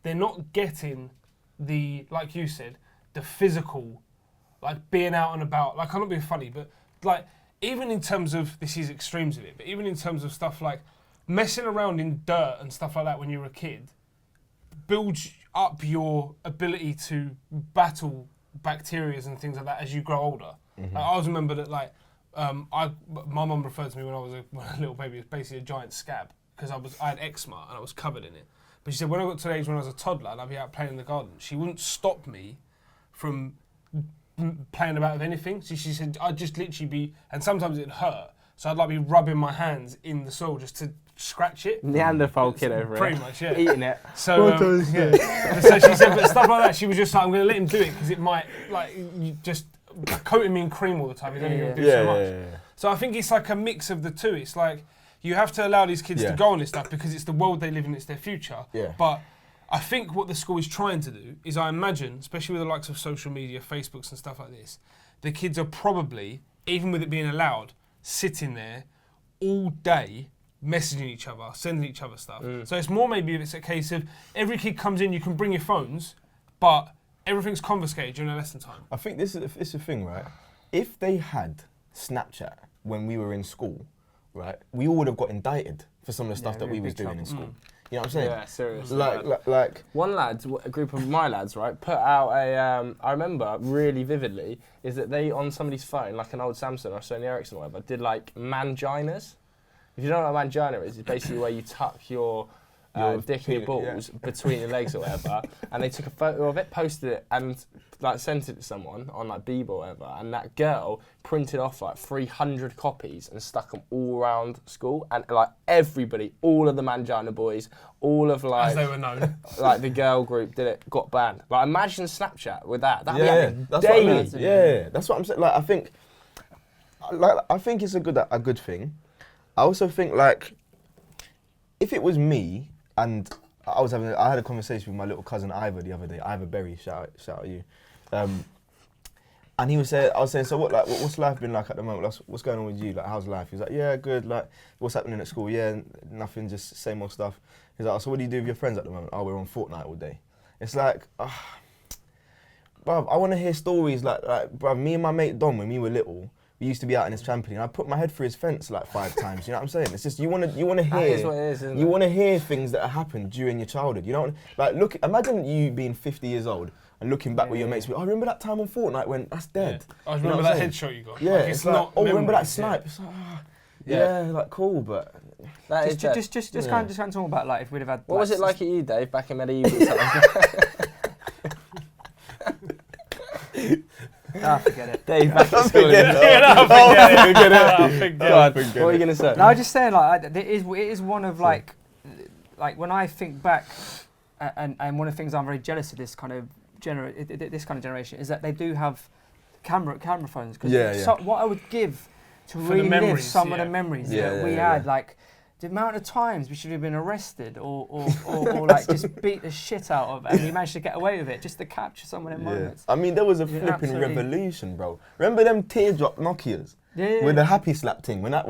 they're not getting the, like you said, the physical, like being out and about. Like, I'm not being funny, but like, even in terms of, this is extremes of it, but even in terms of stuff like messing around in dirt and stuff like that when you're a kid, builds up your ability to battle bacteria and things like that as you grow older. Like, I always remember that, like, my mum referred to me when I was a little baby, it was basically a giant scab, because I had eczema and I was covered in it. But she said when I got to the age when I was a toddler and I'd be out playing in the garden, she wouldn't stop me from playing about with anything. So she said I'd just literally be, and sometimes it'd hurt, so I'd like be rubbing my hands in the soil just to scratch it. Neanderthal kid over pretty much, yeah. Eating it. So, so she said, but stuff like that, she was just like, I'm going to let him do it because it might, like, you just coating me in cream all the time. He's only going to do so much. So I think it's like a mix of the two. It's like, you have to allow these kids to go on this stuff because it's the world they live in, it's their future. But I think what the school is trying to do is, I imagine, especially with the likes of social media, Facebooks and stuff like this, the kids are probably, even with it being allowed, sitting there all day messaging each other, sending each other stuff. So it's more maybe if it's a case of every kid comes in, you can bring your phones, but everything's confiscated during their lesson time. I think this is the thing, right? If they had Snapchat when we were in school, right, we all would have got indicted for some of the stuff that we was doing in school. You know what I'm saying? Yeah, seriously. Like one lad, a group of my lads, right, put out a, I remember really vividly, is that they, on somebody's phone, like an old Samsung or Sony Ericsson or whatever, did like manginas. If you don't know what a mangina is, it's basically where you tuck your dick and your balls between your legs or whatever, and they took a photo of it, posted it, and like sent it to someone on like Bieber or whatever, and that girl printed off like 300 copies and stuck them all around school, and like everybody, all of the Mangina boys, all of like As they were known. like the girl group did it, got banned. Like imagine Snapchat with that. That'd be happening that's what I daily. mean. Yeah, that's what I'm saying. Like I think it's a good thing. I also think like if it was me and I had a conversation with my little cousin Ivor the other day. Ivor Berry, shout out you. And he was saying, I was saying, so what's life been like at the moment? What's going on with you? Like, how's life? He was like, yeah, good. Like, what's happening at school? Yeah, nothing, just same old stuff. He's like, so what do you do with your friends at the moment? Oh, we're on Fortnite all day. It's like, bruv, I want to hear stories like, bruv, me and my mate Dom, when we were little, we used to be out in his trampoline. I put my head through his fence like 5 times. You know what I'm saying? It's just you want to hear. That is what it is, isn't it? You want to hear things that happened during your childhood. You know, like look. Imagine you being 50 years old and looking back with your mates. Oh, remember that time on Fortnite when that's dead. I remember that headshot you got. Yeah, like, it's like, not. oh, remember that memories, snipe? It's like, yeah, like cool, but That is dead. Just kind of talk about like if we'd have had. What was it like at you, Dave, back in medieval times? Forget it. Dave, back at school. Forget it. God, what are you going to say? No, I was just saying like it is one of like when I think back, and one of the things I'm very jealous of this kind of generation is that they do have camera phones. Because what I would give to relive some of the memories that we had, like the amount of times we should have been arrested or like just beat the shit out of, and we managed to get away with it just to capture some of them moments. I mean, there was a flipping revolution, bro. Remember them teardrop Nokias? With the happy slap thing, when that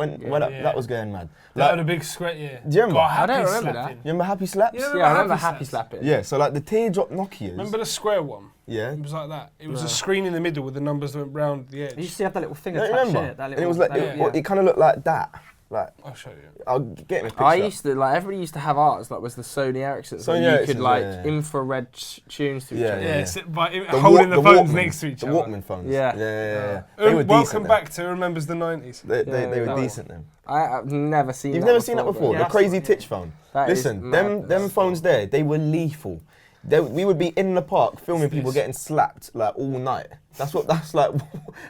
was going mad. That had a big sweat, yeah. Do you remember? I don't remember that. You remember happy slaps? Yeah, Yeah, I remember happy slapping. Yeah, so like the teardrop Nokias. Remember the square one? Yeah. It was like that. It was a screen in the middle with the numbers that went round the edge. You used to have that little thing You attached remember? in it. That little, and it was like, it kind of looked like that. Like, I'll show you. I'll get him a picture. I used to, like, everybody used to have ours, like, was the Sony Ericssons. So you could, like, infrared tunes to each other. Yeah, by holding the phones next to each other. The Walkman phones. Yeah. They were welcome decent back to Remembers the 90s. They were decent then. I've never seen that. You've never seen that before? Yeah, The crazy Titch phone. Listen, them phones there, they were lethal. We would be in the park filming people getting slapped like all night. That's like.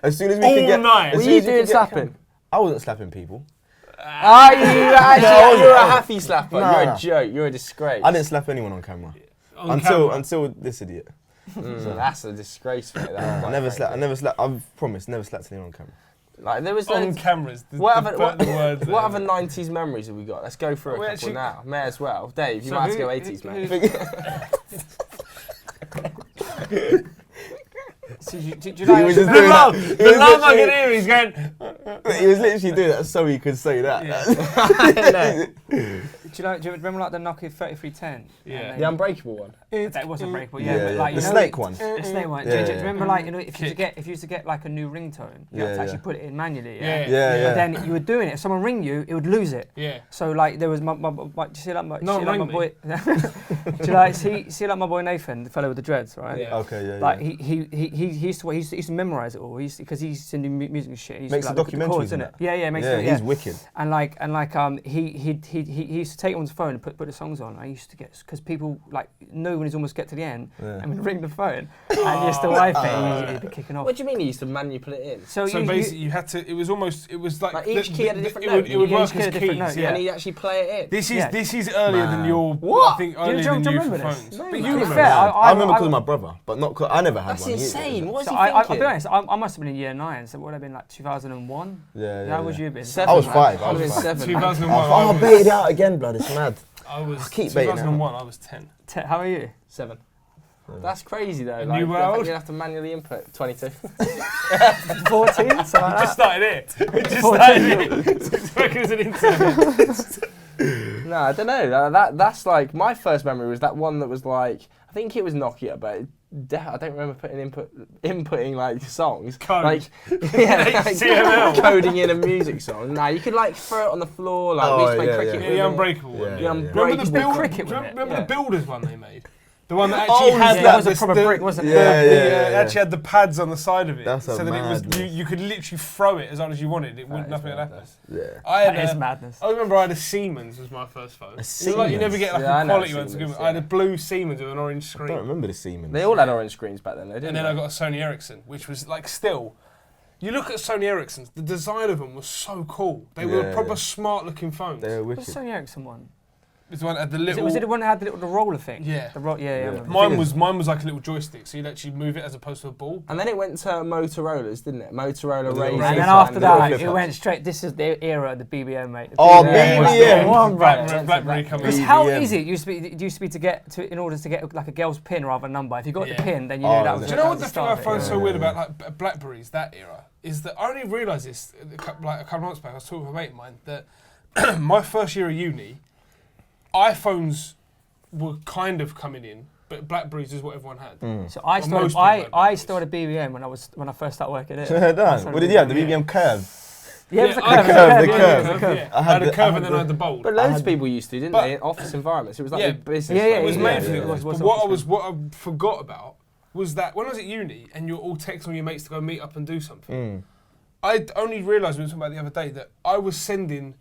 As soon as we could get. All night. Were you doing slapping? I wasn't slapping people. Are you actually? You're a happy slapper. Nah. You're a joke. You're a disgrace. I didn't slap anyone on camera until this idiot. So that's a disgrace, mate. I never slapped. I've promised never slapped anyone on camera. Like there was on cameras. What other 90s memories have we got? Let's go through a couple now. May as well. Dave, you might have to go 80s, mate. So do you know? The love I can hear, he's going. He was literally doing that so he could say that. Do you remember like the Nokia 3310? Yeah. The unbreakable one. That was unbreakable. But like the snake one. The snake one. Do you remember like if you used to get like a new ringtone, you had to actually put it in manually. Yeah. But then you were doing it. If someone ring you, it would lose it. Yeah. So like there was my do you see like my boy? Do you like see like my boy Nathan, the fellow with the dreads, right? Yeah. Okay. Yeah. Like he used to memorize it all. Because he's into music and shit. Makes the documentaries in it. Yeah. Makes he's wicked. And he used to take it on his phone and put the songs on. I used to get, because people like knew when he's almost get to the end and would ring the phone and you're still away from it, he'd be kicking off. What do you mean he used to manipulate it in? So basically you had to, it was like each key had a different note. It would work as keys, and he'd actually play it in. This is earlier than your, what? I think earlier than you for phones. No, but you remember I remember because of my brother, but not because I never had That's one. insane. What was he I'll thinking? be honest, I must have been in year 9, so it would have been like 2001. Yeah. How would you have been? 7, I was man. 5. I was 7. 2001. I baited out again, blood. It's mad. I was keep baiting 2001. I was 10. How are you? 7. That's crazy though. And like, you were how old? you'd have to manually input 22. 14. We just started it. It's working as an intern. No, I don't know. That's like my first memory was that one that was like, I think it was Nokia, but I don't remember inputting like songs. Code. Like, like CML. coding in a music song. No, you could like throw it on the floor. Like we used to play cricket. The Unbreakable one. The Unbreakable Remember the cricket with it. Remember the Builders one they made? The one that actually had it was a proper brick, wasn't it? It actually had the pads on the side of it. That's so a that it was madness. you could literally throw it as hard as you wanted. It would nothing would happen. Yeah. That is madness. I remember I had a Siemens as my first phone. You never get like a quality one to give me. I had a blue Siemens with an orange I screen. don't remember the Siemens. They all had orange screens back then, though, didn't And then I got a Sony Ericsson, which was like still. You look at Sony Ericssons, the design of them was so cool. They were proper smart looking phones. They were What's wicked. the Sony Ericsson one? It's the one that had the little. Was it the one that had the roller thing? Yeah. Yeah. Mine was like a little joystick, so you'd actually move it as opposed to a ball. And then it went to Motorola's, didn't it? Motorola Razr. Razr. And then after that, flip it ups. went straight. This is the era of the BBM, mate. The Oh, BBM was BBM. the one, bro. Blackberry coming. Because BBM. how easy it used to be to get in order to get like a girl's pin rather than a number. If you got the pin, then you knew that was. Do you know what the that thing was I the find start so of it. weird about like Blackberries that era is that I only realised this a couple of months back. I was talking to a mate of mine that my first year of uni, iPhones were kind of coming in, but Blackberries is what everyone had. So I Well, most started. people I had started BBM when I first started working So there. done. What did you have? The BBM curve. Yeah, it was a I curve. had the a curve. curve, yeah. I I had had a the- curve I and then had I had the bold. But loads of people used to, didn't But- they? In office environments. It was like Yeah. a business. Yeah, It was yeah, made yeah, for yeah. you. It was But what I forgot about was that when I was at uni and you were all texting your mates to go meet up and do something, I only realised when we were talking about it the other day that I was sending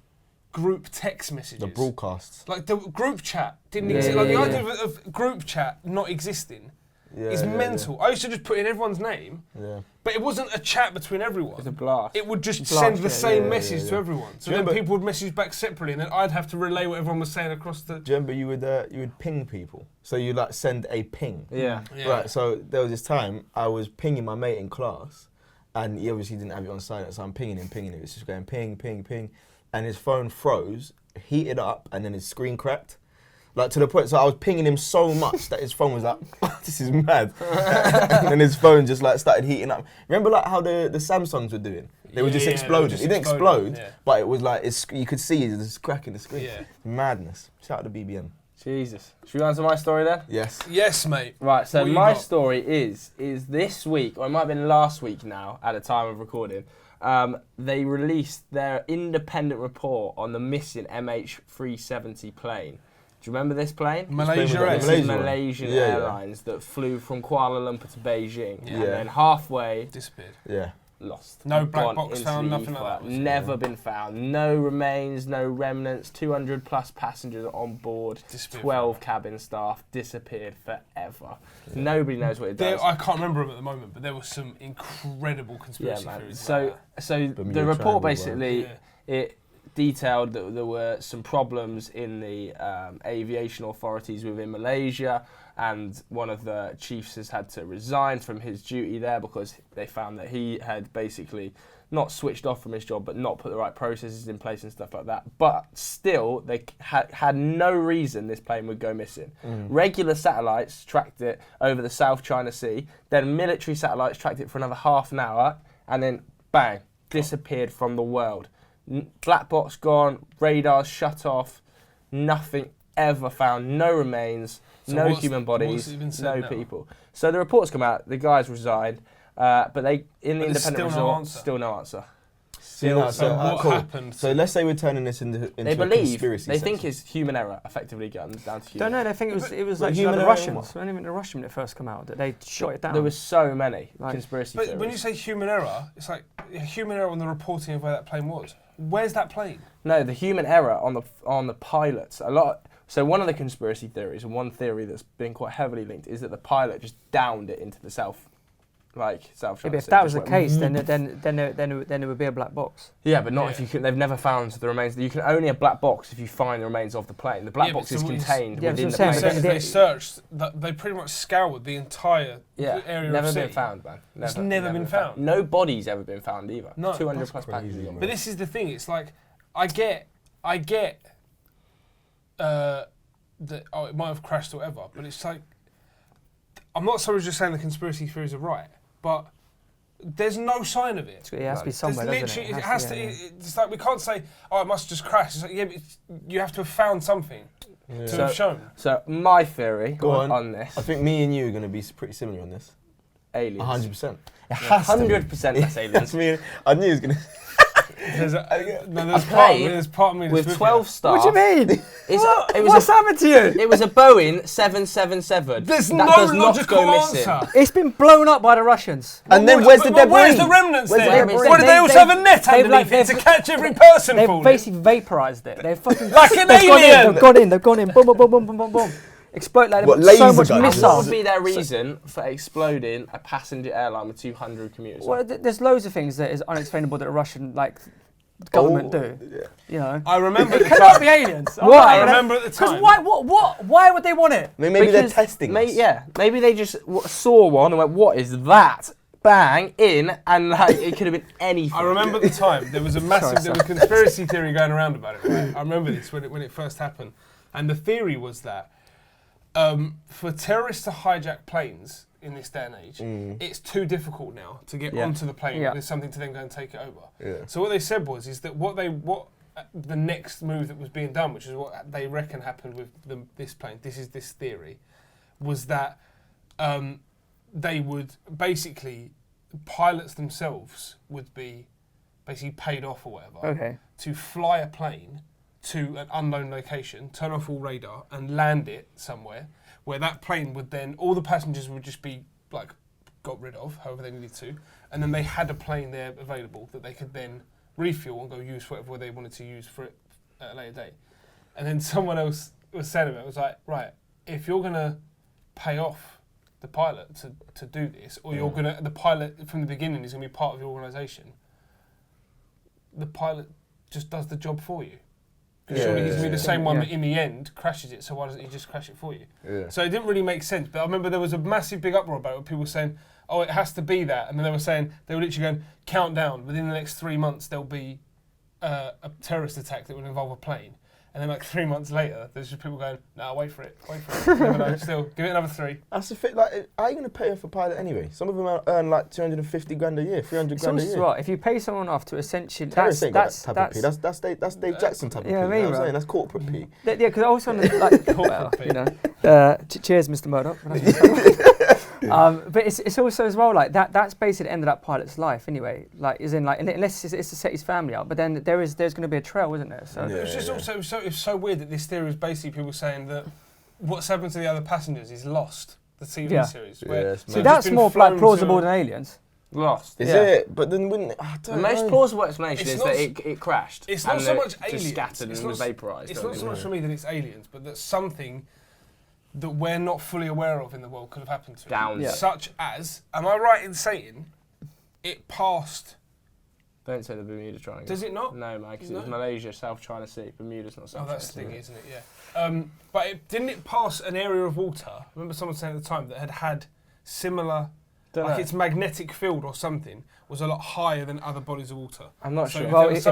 group text messages. The broadcasts. Like the group chat didn't Yeah, exist. yeah, Like the yeah. idea of group chat not existing is Yeah, mental. I used to just put in everyone's name, Yeah. but it wasn't a chat between everyone. It's a blast. It would just Blast, send the yeah, same yeah, message yeah. to everyone. So Do you then remember- people would message back separately, and then I'd have to relay what everyone was saying across the. Do you remember you would ping people? So you like send a ping. Yeah. Yeah. Right. So there was this time I was pinging my mate in class, and he obviously didn't have it on silent, so I'm pinging him. It's just going ping, ping, ping, and his phone froze, heated up, and then his screen cracked. Like to the point, so I was pinging him so much that his phone was like, "This is mad," and then his phone just like started heating up. Remember like how the Samsungs were doing? They were Yeah, just yeah, they were exploding. just It didn't exploding, explode, yeah. but it was like you could see it was cracking the screen. Yeah. Madness. Shout out to BBM. Jesus. Should we answer my story then? Yes. Yes, mate. Right, so What you my got? story is this week, or it might have been last week now, at the time of recording, they released their independent report on the missing MH370 plane. Do you remember this plane? Malaysia plane Air. was This is Malaysia one. Malaysian Yeah, yeah. Airlines that flew from Kuala Lumpur to Beijing, Yeah. and then halfway Disappeared. Yeah. lost. No black Gone box into found, the nothing like ether. that, was it? Never been found. No remains, no remnants. 200 plus passengers on board. Disappeared 12 cabin staff disappeared forever. Nobody knows what it does. I can't remember them at the moment, but there was some incredible Yeah, conspiracy man. theories. So, about so Bermuda the report Triangle, basically right? it detailed that there were some problems in the aviation authorities within Malaysia, and one of the chiefs has had to resign from his duty there because they found that he had basically not switched off from his job, but not put the right processes in place and stuff like that. But still, they had no reason this plane would go missing. Regular satellites tracked it over the South China Sea. Then military satellites tracked it for another half an hour, and then bang, disappeared from the world. Black box gone, radars shut off, nothing ever found, no remains, So no what's- human what's bodies, it been said no now? people. So the report's come out, the guys resigned, but they in the But there's independent still no resort, answer. still no answer. So So what happened? So let's say we're turning this into They a believe, conspiracy they think section. it's human error, effectively down to human. Don't know. They think it was But like human the error Russians. what? When even the Russian when it first come out, that they shot it down. There was so many Like- conspiracy But theories. when you say human error, it's like human error on the reporting of where that plane was. Where's that plane? No, the human error on the pilots. So one of the conspiracy theories, and one theory that's been quite heavily linked, is that the pilot just downed it into the South Yeah, China but if Sea, that was just the went case, then it would be a black box. Yeah, but not if Yeah. you can. They've never found the remains. You can only have black box if you find the remains of the plane. The black Yeah, but box is so what you s- contained Yeah, within that's the what I'm plane. saying, So but they searched. They pretty much scoured the entire Yeah, area never of sea. been found, man. It's never been found. No body's ever been found either. No, 200 that's plus crazy, passengers. on man. But this is the thing. It's like I get that it might have crashed or whatever, but it's like I'm not so just saying the conspiracy theories are right, but there's no sign of it. It has to be There's somewhere, doesn't literally, it? it has to. yeah. It's like we can't say, "Oh, it must just crash." It's like, yeah, but you have to have found something to So- have shown. So my theory Go on. this, I think me and you are going to be pretty similar on this. aliens. 100%. It has to be. 100% that's aliens. That's me. I knew he was going to. There's part of me that's with you. 12 staff. What do you mean? What's a, happened to you? It was a Boeing 777. There's that no does not logical go missing. answer. It's been blown up by the Russians. And then where's the debris? Where's the remnants Where's the then? debris? What do they also have a net they've underneath it to they've- catch every person They've falling? basically vaporized it. They've fucking Like an they've alien! They've gone in. Boom, boom, boom, boom, boom, boom, boom. Explode like What, they've got so laser much guns? What missiles. would be their reason for exploding a passenger airline with 200 commuters? Well, there's loads of things that is unexplainable that the Russian government do. Yeah. You know. I remember at It the cannot time. be aliens. I remember at the time. Because why would they want it? Maybe they're Because testing us. Maybe they just saw one and went, "What is that?" Bang in, and like it could have been anything. I remember at the time there was a massive there was a conspiracy theory going around about it. Right? I remember this when it first happened, and the theory was that for terrorists to hijack planes in this day and age, it's too difficult now to get onto the plane. Yeah. There's something to then go and take it over. Yeah. So what they said is that what the next move that was being done, which is what they reckon happened with this plane. This theory, was that they would basically pilots themselves would be basically paid off or whatever to fly a plane to an unknown location, turn off all radar and land it somewhere where that plane would then, all the passengers would just be like got rid of, however they needed to, and then they had a plane there available that they could then refuel and go use for whatever they wanted to use for it at a later date. And then someone else was saying about it, was like, right, if you're going to pay off the pilot to do this, or you're going to, the pilot from the beginning is going to be part of your organisation, the pilot just does the job for you. Surely he's going to be the same one that in the end crashes it, so why doesn't he just crash it for you? Yeah. So it didn't really make sense, but I remember there was a massive big uproar about it, with people saying, oh, it has to be that, and then they were saying, they were literally going, countdown, within the next 3 months there'll be a terrorist attack that would involve a plane. And then like 3 months later, there's just people going, nah, wait for it. Never know, still, give it another 3. That's the thing, like, how are you going to pay off a pilot anyway? Some of them earn like 250 grand a year, 300 grand a year. Well, if you pay someone off to essentially, Terrorists ain't got that type of P. That's Dave Jackson type of P. You know what I'm saying? That's corporate P. Yeah, because also, like, well, you know, cheers, Mr. Murdoch. But it's also as well like that's basically the end of that pilot's life anyway. Like, is in like unless it's to set his family up, but then there's going to be a trail, isn't there? So it's just also it's so weird that this theory is basically people saying that what's happened to the other passengers is Lost, the TV series. Where so that's more like plausible than aliens. Lost. Is it? But then when the most plausible explanation is that it crashed. It's not so much aliens. Just scattered and was vaporised. It's not so much for me that it's aliens, but that something that we're not fully aware of in the world could have happened to it. Such as, am I right in saying, it passed... Don't say the Bermuda Triangle. Does it not? No, man, because it's Malaysia, South China Sea. Bermuda's not South China Sea. Oh, that's the thing, isn't it? Yeah. But didn't it pass an area of water? I remember someone saying at the time that had similar... its magnetic field or something was a lot higher than other bodies of water. I'm not sure. Well, if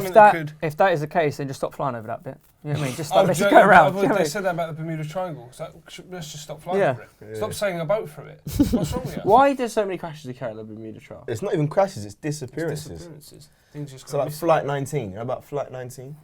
that is the case, then just stop flying over that bit. You know what I mean? Just stop letting it go around. They said that about the Bermuda Triangle. So let's just stop flying over it. Yeah. Stop sailing a boat through it. What's wrong with you? Why does so many crashes occur in the Bermuda Triangle? It's not even crashes, it's disappearances. Things just so like Flight 19, you know about Flight 19?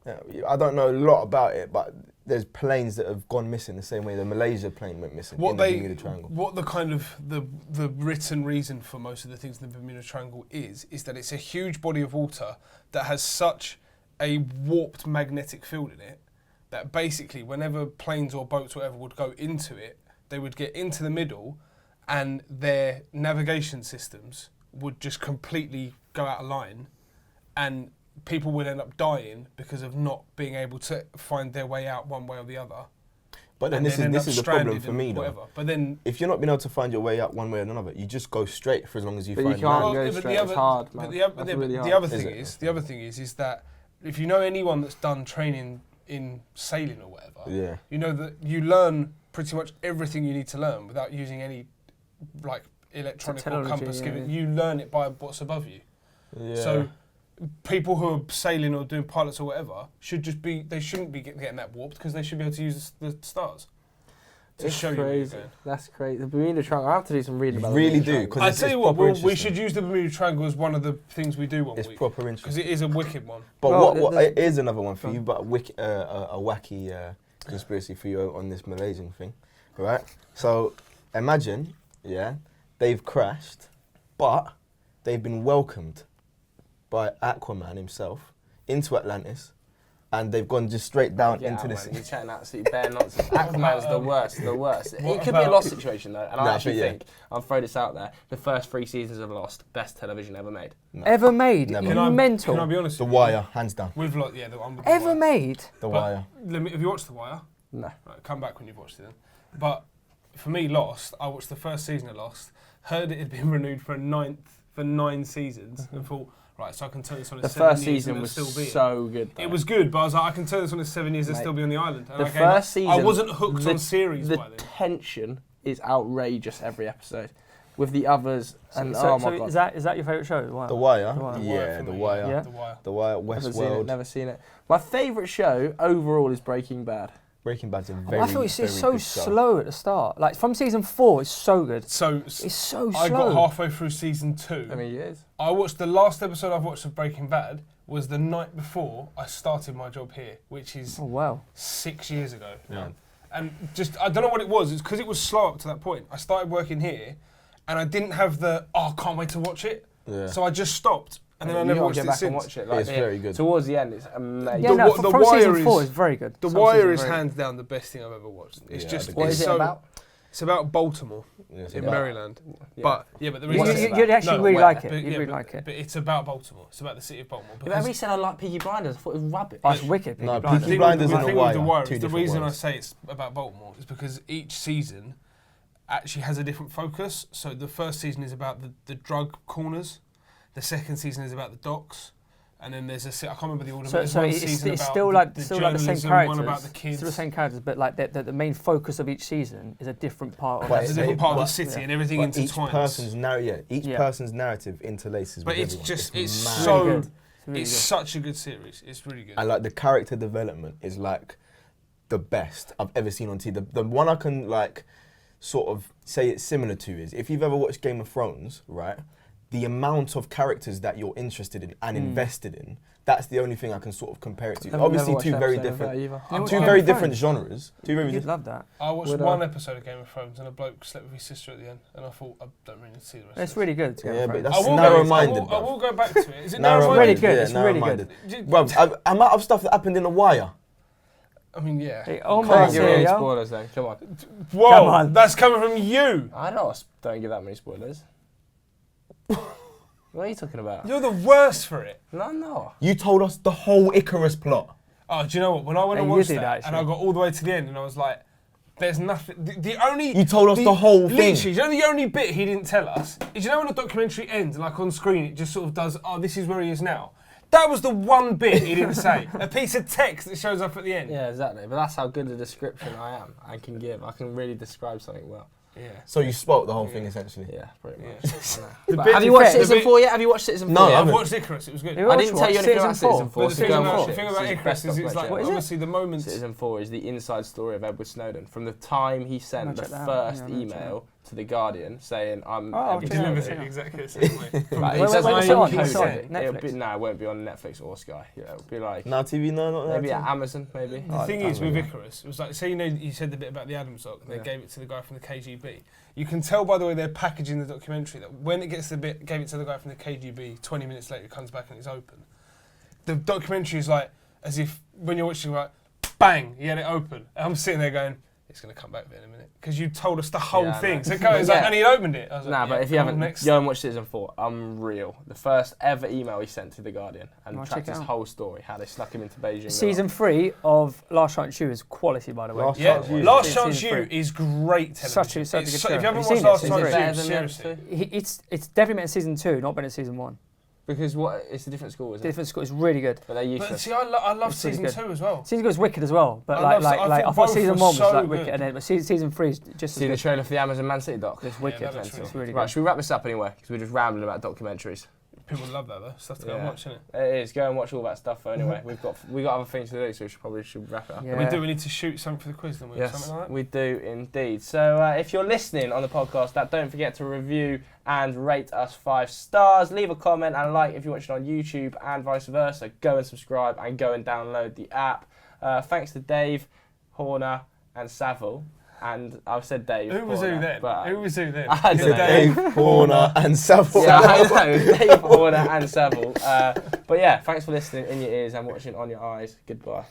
Yeah, I don't know a lot about it, but there's planes that have gone missing the same way the Malaysia plane went missing in the Bermuda Triangle. What the kind of the written reason for most of the things in the Bermuda Triangle is that it's a huge body of water that has such a warped magnetic field in it that basically whenever planes or boats or whatever would go into it, they would get into the middle and their navigation systems would just completely go out of line and people would end up dying because of not being able to find their way out one way or the other. But then this is the problem for me though. But then if you're not being able to find your way out one way or another, you just go straight for as long as you find you can't go straight. It's hard, man. The other thing is that if you know anyone that's done training in sailing or whatever, you know that you learn pretty much everything you need to learn without using any like electronic or compass. You learn it by what's above you. Yeah. So people who are sailing or doing pilots or whatever shouldn't be getting that warped because they should be able to use the stars to show you where you're going. That's crazy. The Bermuda Triangle, I have to do some reading about it. Really do. I tell you what, we should use the Bermuda Triangle as one of the things we do one week. It's proper interesting. Because it is a wicked one. But what is another one for you, but a wacky conspiracy for you on this Malaysian thing, right? So imagine, they've crashed, but they've been welcomed by Aquaman himself into Atlantis, and they've gone just straight down Get into out, this. man. You're chatting absolute bare nonsense. Aquaman's the worst. It could be a about- Lost situation though, and I Nah, actually but yeah. think I'll throw this out there: the first 3 seasons of Lost, best television ever made. Ever made? Never. You Can I mental. be honest? The with you? Wire, hands down. With like, yeah, the one with The Ever Wire. made? The But Wire. Have you watched The Wire? No. Right, come back when you've watched it then. But for me, Lost, I watched the first season of Lost, heard it had been renewed for 9 seasons, and thought, right, so I can turn this on in The 7 first years season and was it'll still be so good. Though. It was good, but I was like, I can turn this on in 7 years and Mate, still be on the island. And the I gave up. first season. I wasn't hooked the- on series The by then. tension is outrageous every episode. With the others, and So oh my god, is that your favourite show? Wow. The Wire. The Wire. Yeah, for The me, Wire. Yeah. The Wire. The Wire, never seen it. Westworld. Never seen it. My favourite show overall is Breaking Bad. Breaking Bad's a Well, very, I thought it's very so good show. slow at the start. Like from season 4, it's so good. So It's so I slow. got halfway through season 2. I mean, it is. I watched the last episode I've watched of Breaking Bad was the night before I started my job here, which is Oh wow. 6 years ago. Yeah. And just, I don't know what it was. It's because it was slow up to that point. I started working here, and I didn't have the, I can't wait to watch it. Yeah. So I just stopped, and then I You never gotta watched get it back since. and watch it. It's very good. Towards the end, it's amazing. Yeah, The no, Wa- the from Wire season 4 is- is very good. The Some Wire seasons is are very hands down the best thing I've ever watched. It's Yeah, just, the What it's is it so, about? It's about Baltimore Yeah, it's in about- Maryland. Yeah. But the good. reason What's it You'd actually No, really where? like it. But, You'd yeah, really but, like it. but it's about Baltimore. It's about the city of Baltimore. But everybody said I like Peaky Blinders. I thought it was rubbish. Oh, it's wicked. No, Peaky Peaky Blinders. Blinders the and thing The with The Wire, Wire two is the different reason I worlds. say it's about Baltimore is because each season actually has a different focus. So the first season is about the drug corners. The second season is about the docks. And then there's I can't remember the order, but So, there's so one it's season about still like the still like the same journalism, characters. one about the kids. Still the same characters, but like the main focus of each season is a different part of But It's a it. different part of the But- city yeah. and everything But each intertwines. person's narrative interlaces But with it's everyone. just, it's mad. so, Really good. It's really it's good. such a good series. It's really good. And like the character development is like the best I've ever seen on TV. The one I can like sort of say it's similar to is if you've ever watched Game of Thrones, right? The amount of characters that you're interested in and invested in, that's the only thing I can sort of compare it to. Obviously, two very different, I've two got- very Game of different Thrones. genres. Two very You'd different. love that. I watched Would, one episode of Game of Thrones and a bloke slept with his sister at the end, and I thought I don't really need to see the rest. It's of it. really good. Game Yeah, of but Thrones. that's I will narrow-minded, I will go back to it. Is it Narrow-minded, Really good, yeah, it's really narrow-minded. good? Bruv, amount of stuff that happened in The Wire. I mean, yeah. Hey, oh Can't my give any God. spoilers then. Come on. Whoa, Come on. that's coming from you. I don't give that many spoilers. What are you talking about? You're the worst for it. No. You told us the whole Icarus plot. Oh, do you know what? When I went Yeah, and you watched did, that, actually. and I got all the way to the end, and I was like, "There's nothing." The only You told us the whole thing. Literally, you know, the only bit he didn't tell us is, you know, when a documentary ends and like on screen it just sort of does, "Oh, this is where he is now." That was the one bit he didn't say. A piece of text that shows up at the end. Yeah, exactly. But that's how good a description I am. I can give. I can really describe something well. Yeah. So you spoilt the whole thing essentially. Yeah, pretty much. Yeah. But bit- have you the watched bit- Citizen the 4 yet? Have you watched Citizen 4 No, yet? I I've haven't. watched Icarus. It was good. You I didn't watched tell you what? anything about Season Citizen 4. four? But the So thing go and about, watch the it. thing It's about his Icarus best is it's like documentary. What is it? obviously the moments. Citizen 4 is the inside story of Edward Snowden. From the time he sent I'll the check that out. first Yeah, I'm gonna check email to the Guardian saying, I'm Oh, I'll He check it out. delivers check it it out. exactly the same way. Like, Wait, he wait, says wait, I'm it's on, encoded. it's on It'll be, Netflix. no, it won't be on Netflix or Sky. Yeah, it'll be like Now TV, no, not maybe now. at Amazon, maybe. The thing is with yeah. Icarus, it was like, say, you know, you said the bit about the Adams doc, and they Yeah. gave it to the guy from the KGB. You can tell by the way they're packaging the documentary that when it gets to the bit, gave it to the guy from the KGB, 20 minutes later it comes back and it's open. The documentary is like, as if when you're watching, like, bang, he had it open. And I'm sitting there going, it's going to come back there in a minute. Because you told us the whole Yeah, I thing. know. So it goes like, Yeah. and he opened it. I was like, Nah, yeah, but if you come on, haven't, next. go and watch Citizen 4. Unreal. The first ever email he sent to the Guardian and I'll tracked check it his out. whole story, how they snuck him into Beijing. Season 3 of Last Chance U is quality, by the way. Last Yeah, Chance U. Last Season Chance U three. is great television. Such a good It's show. If you haven't Have you watched seen Last it? Is it better Chance than U, the other seriously. two? It's definitely better in season 2, not better in season 1. Because what? It's a different school, isn't it? Different school is really good. But they're But useless. see, I love It's really season good. 2 as well. Season 2 is wicked as well, but I I thought thought both season were 1 was so like good. wicked, and then but season 3 is just See the as good. trailer for the Amazon Man City doc? It's Yeah, wicked. that looks It's really really Right, good. should we wrap this up anyway? Because we're just rambling about documentaries. People love that though. Stuff to go and Yeah. watch, isn't it? It is. Go and watch all that stuff anyway. we got other things to do, so we should wrap it up. Yeah. We need to shoot something for the quiz, don't we? Yes, Something like that? we do indeed. So if you're listening on the podcast, don't forget to review and rate us 5 stars. Leave a comment and a like if you're watching on YouTube and vice versa. Go and subscribe and go and download the app. Thanks to Dave, Horner and Savile. and I've said Dave. Who was Horner, who then? but- Who was who then? I don't know. Dave, Horner, and Savile. Yeah, I know. Dave, Horner, and Savile. But yeah, thanks for listening in your ears and watching on your eyes. Goodbye.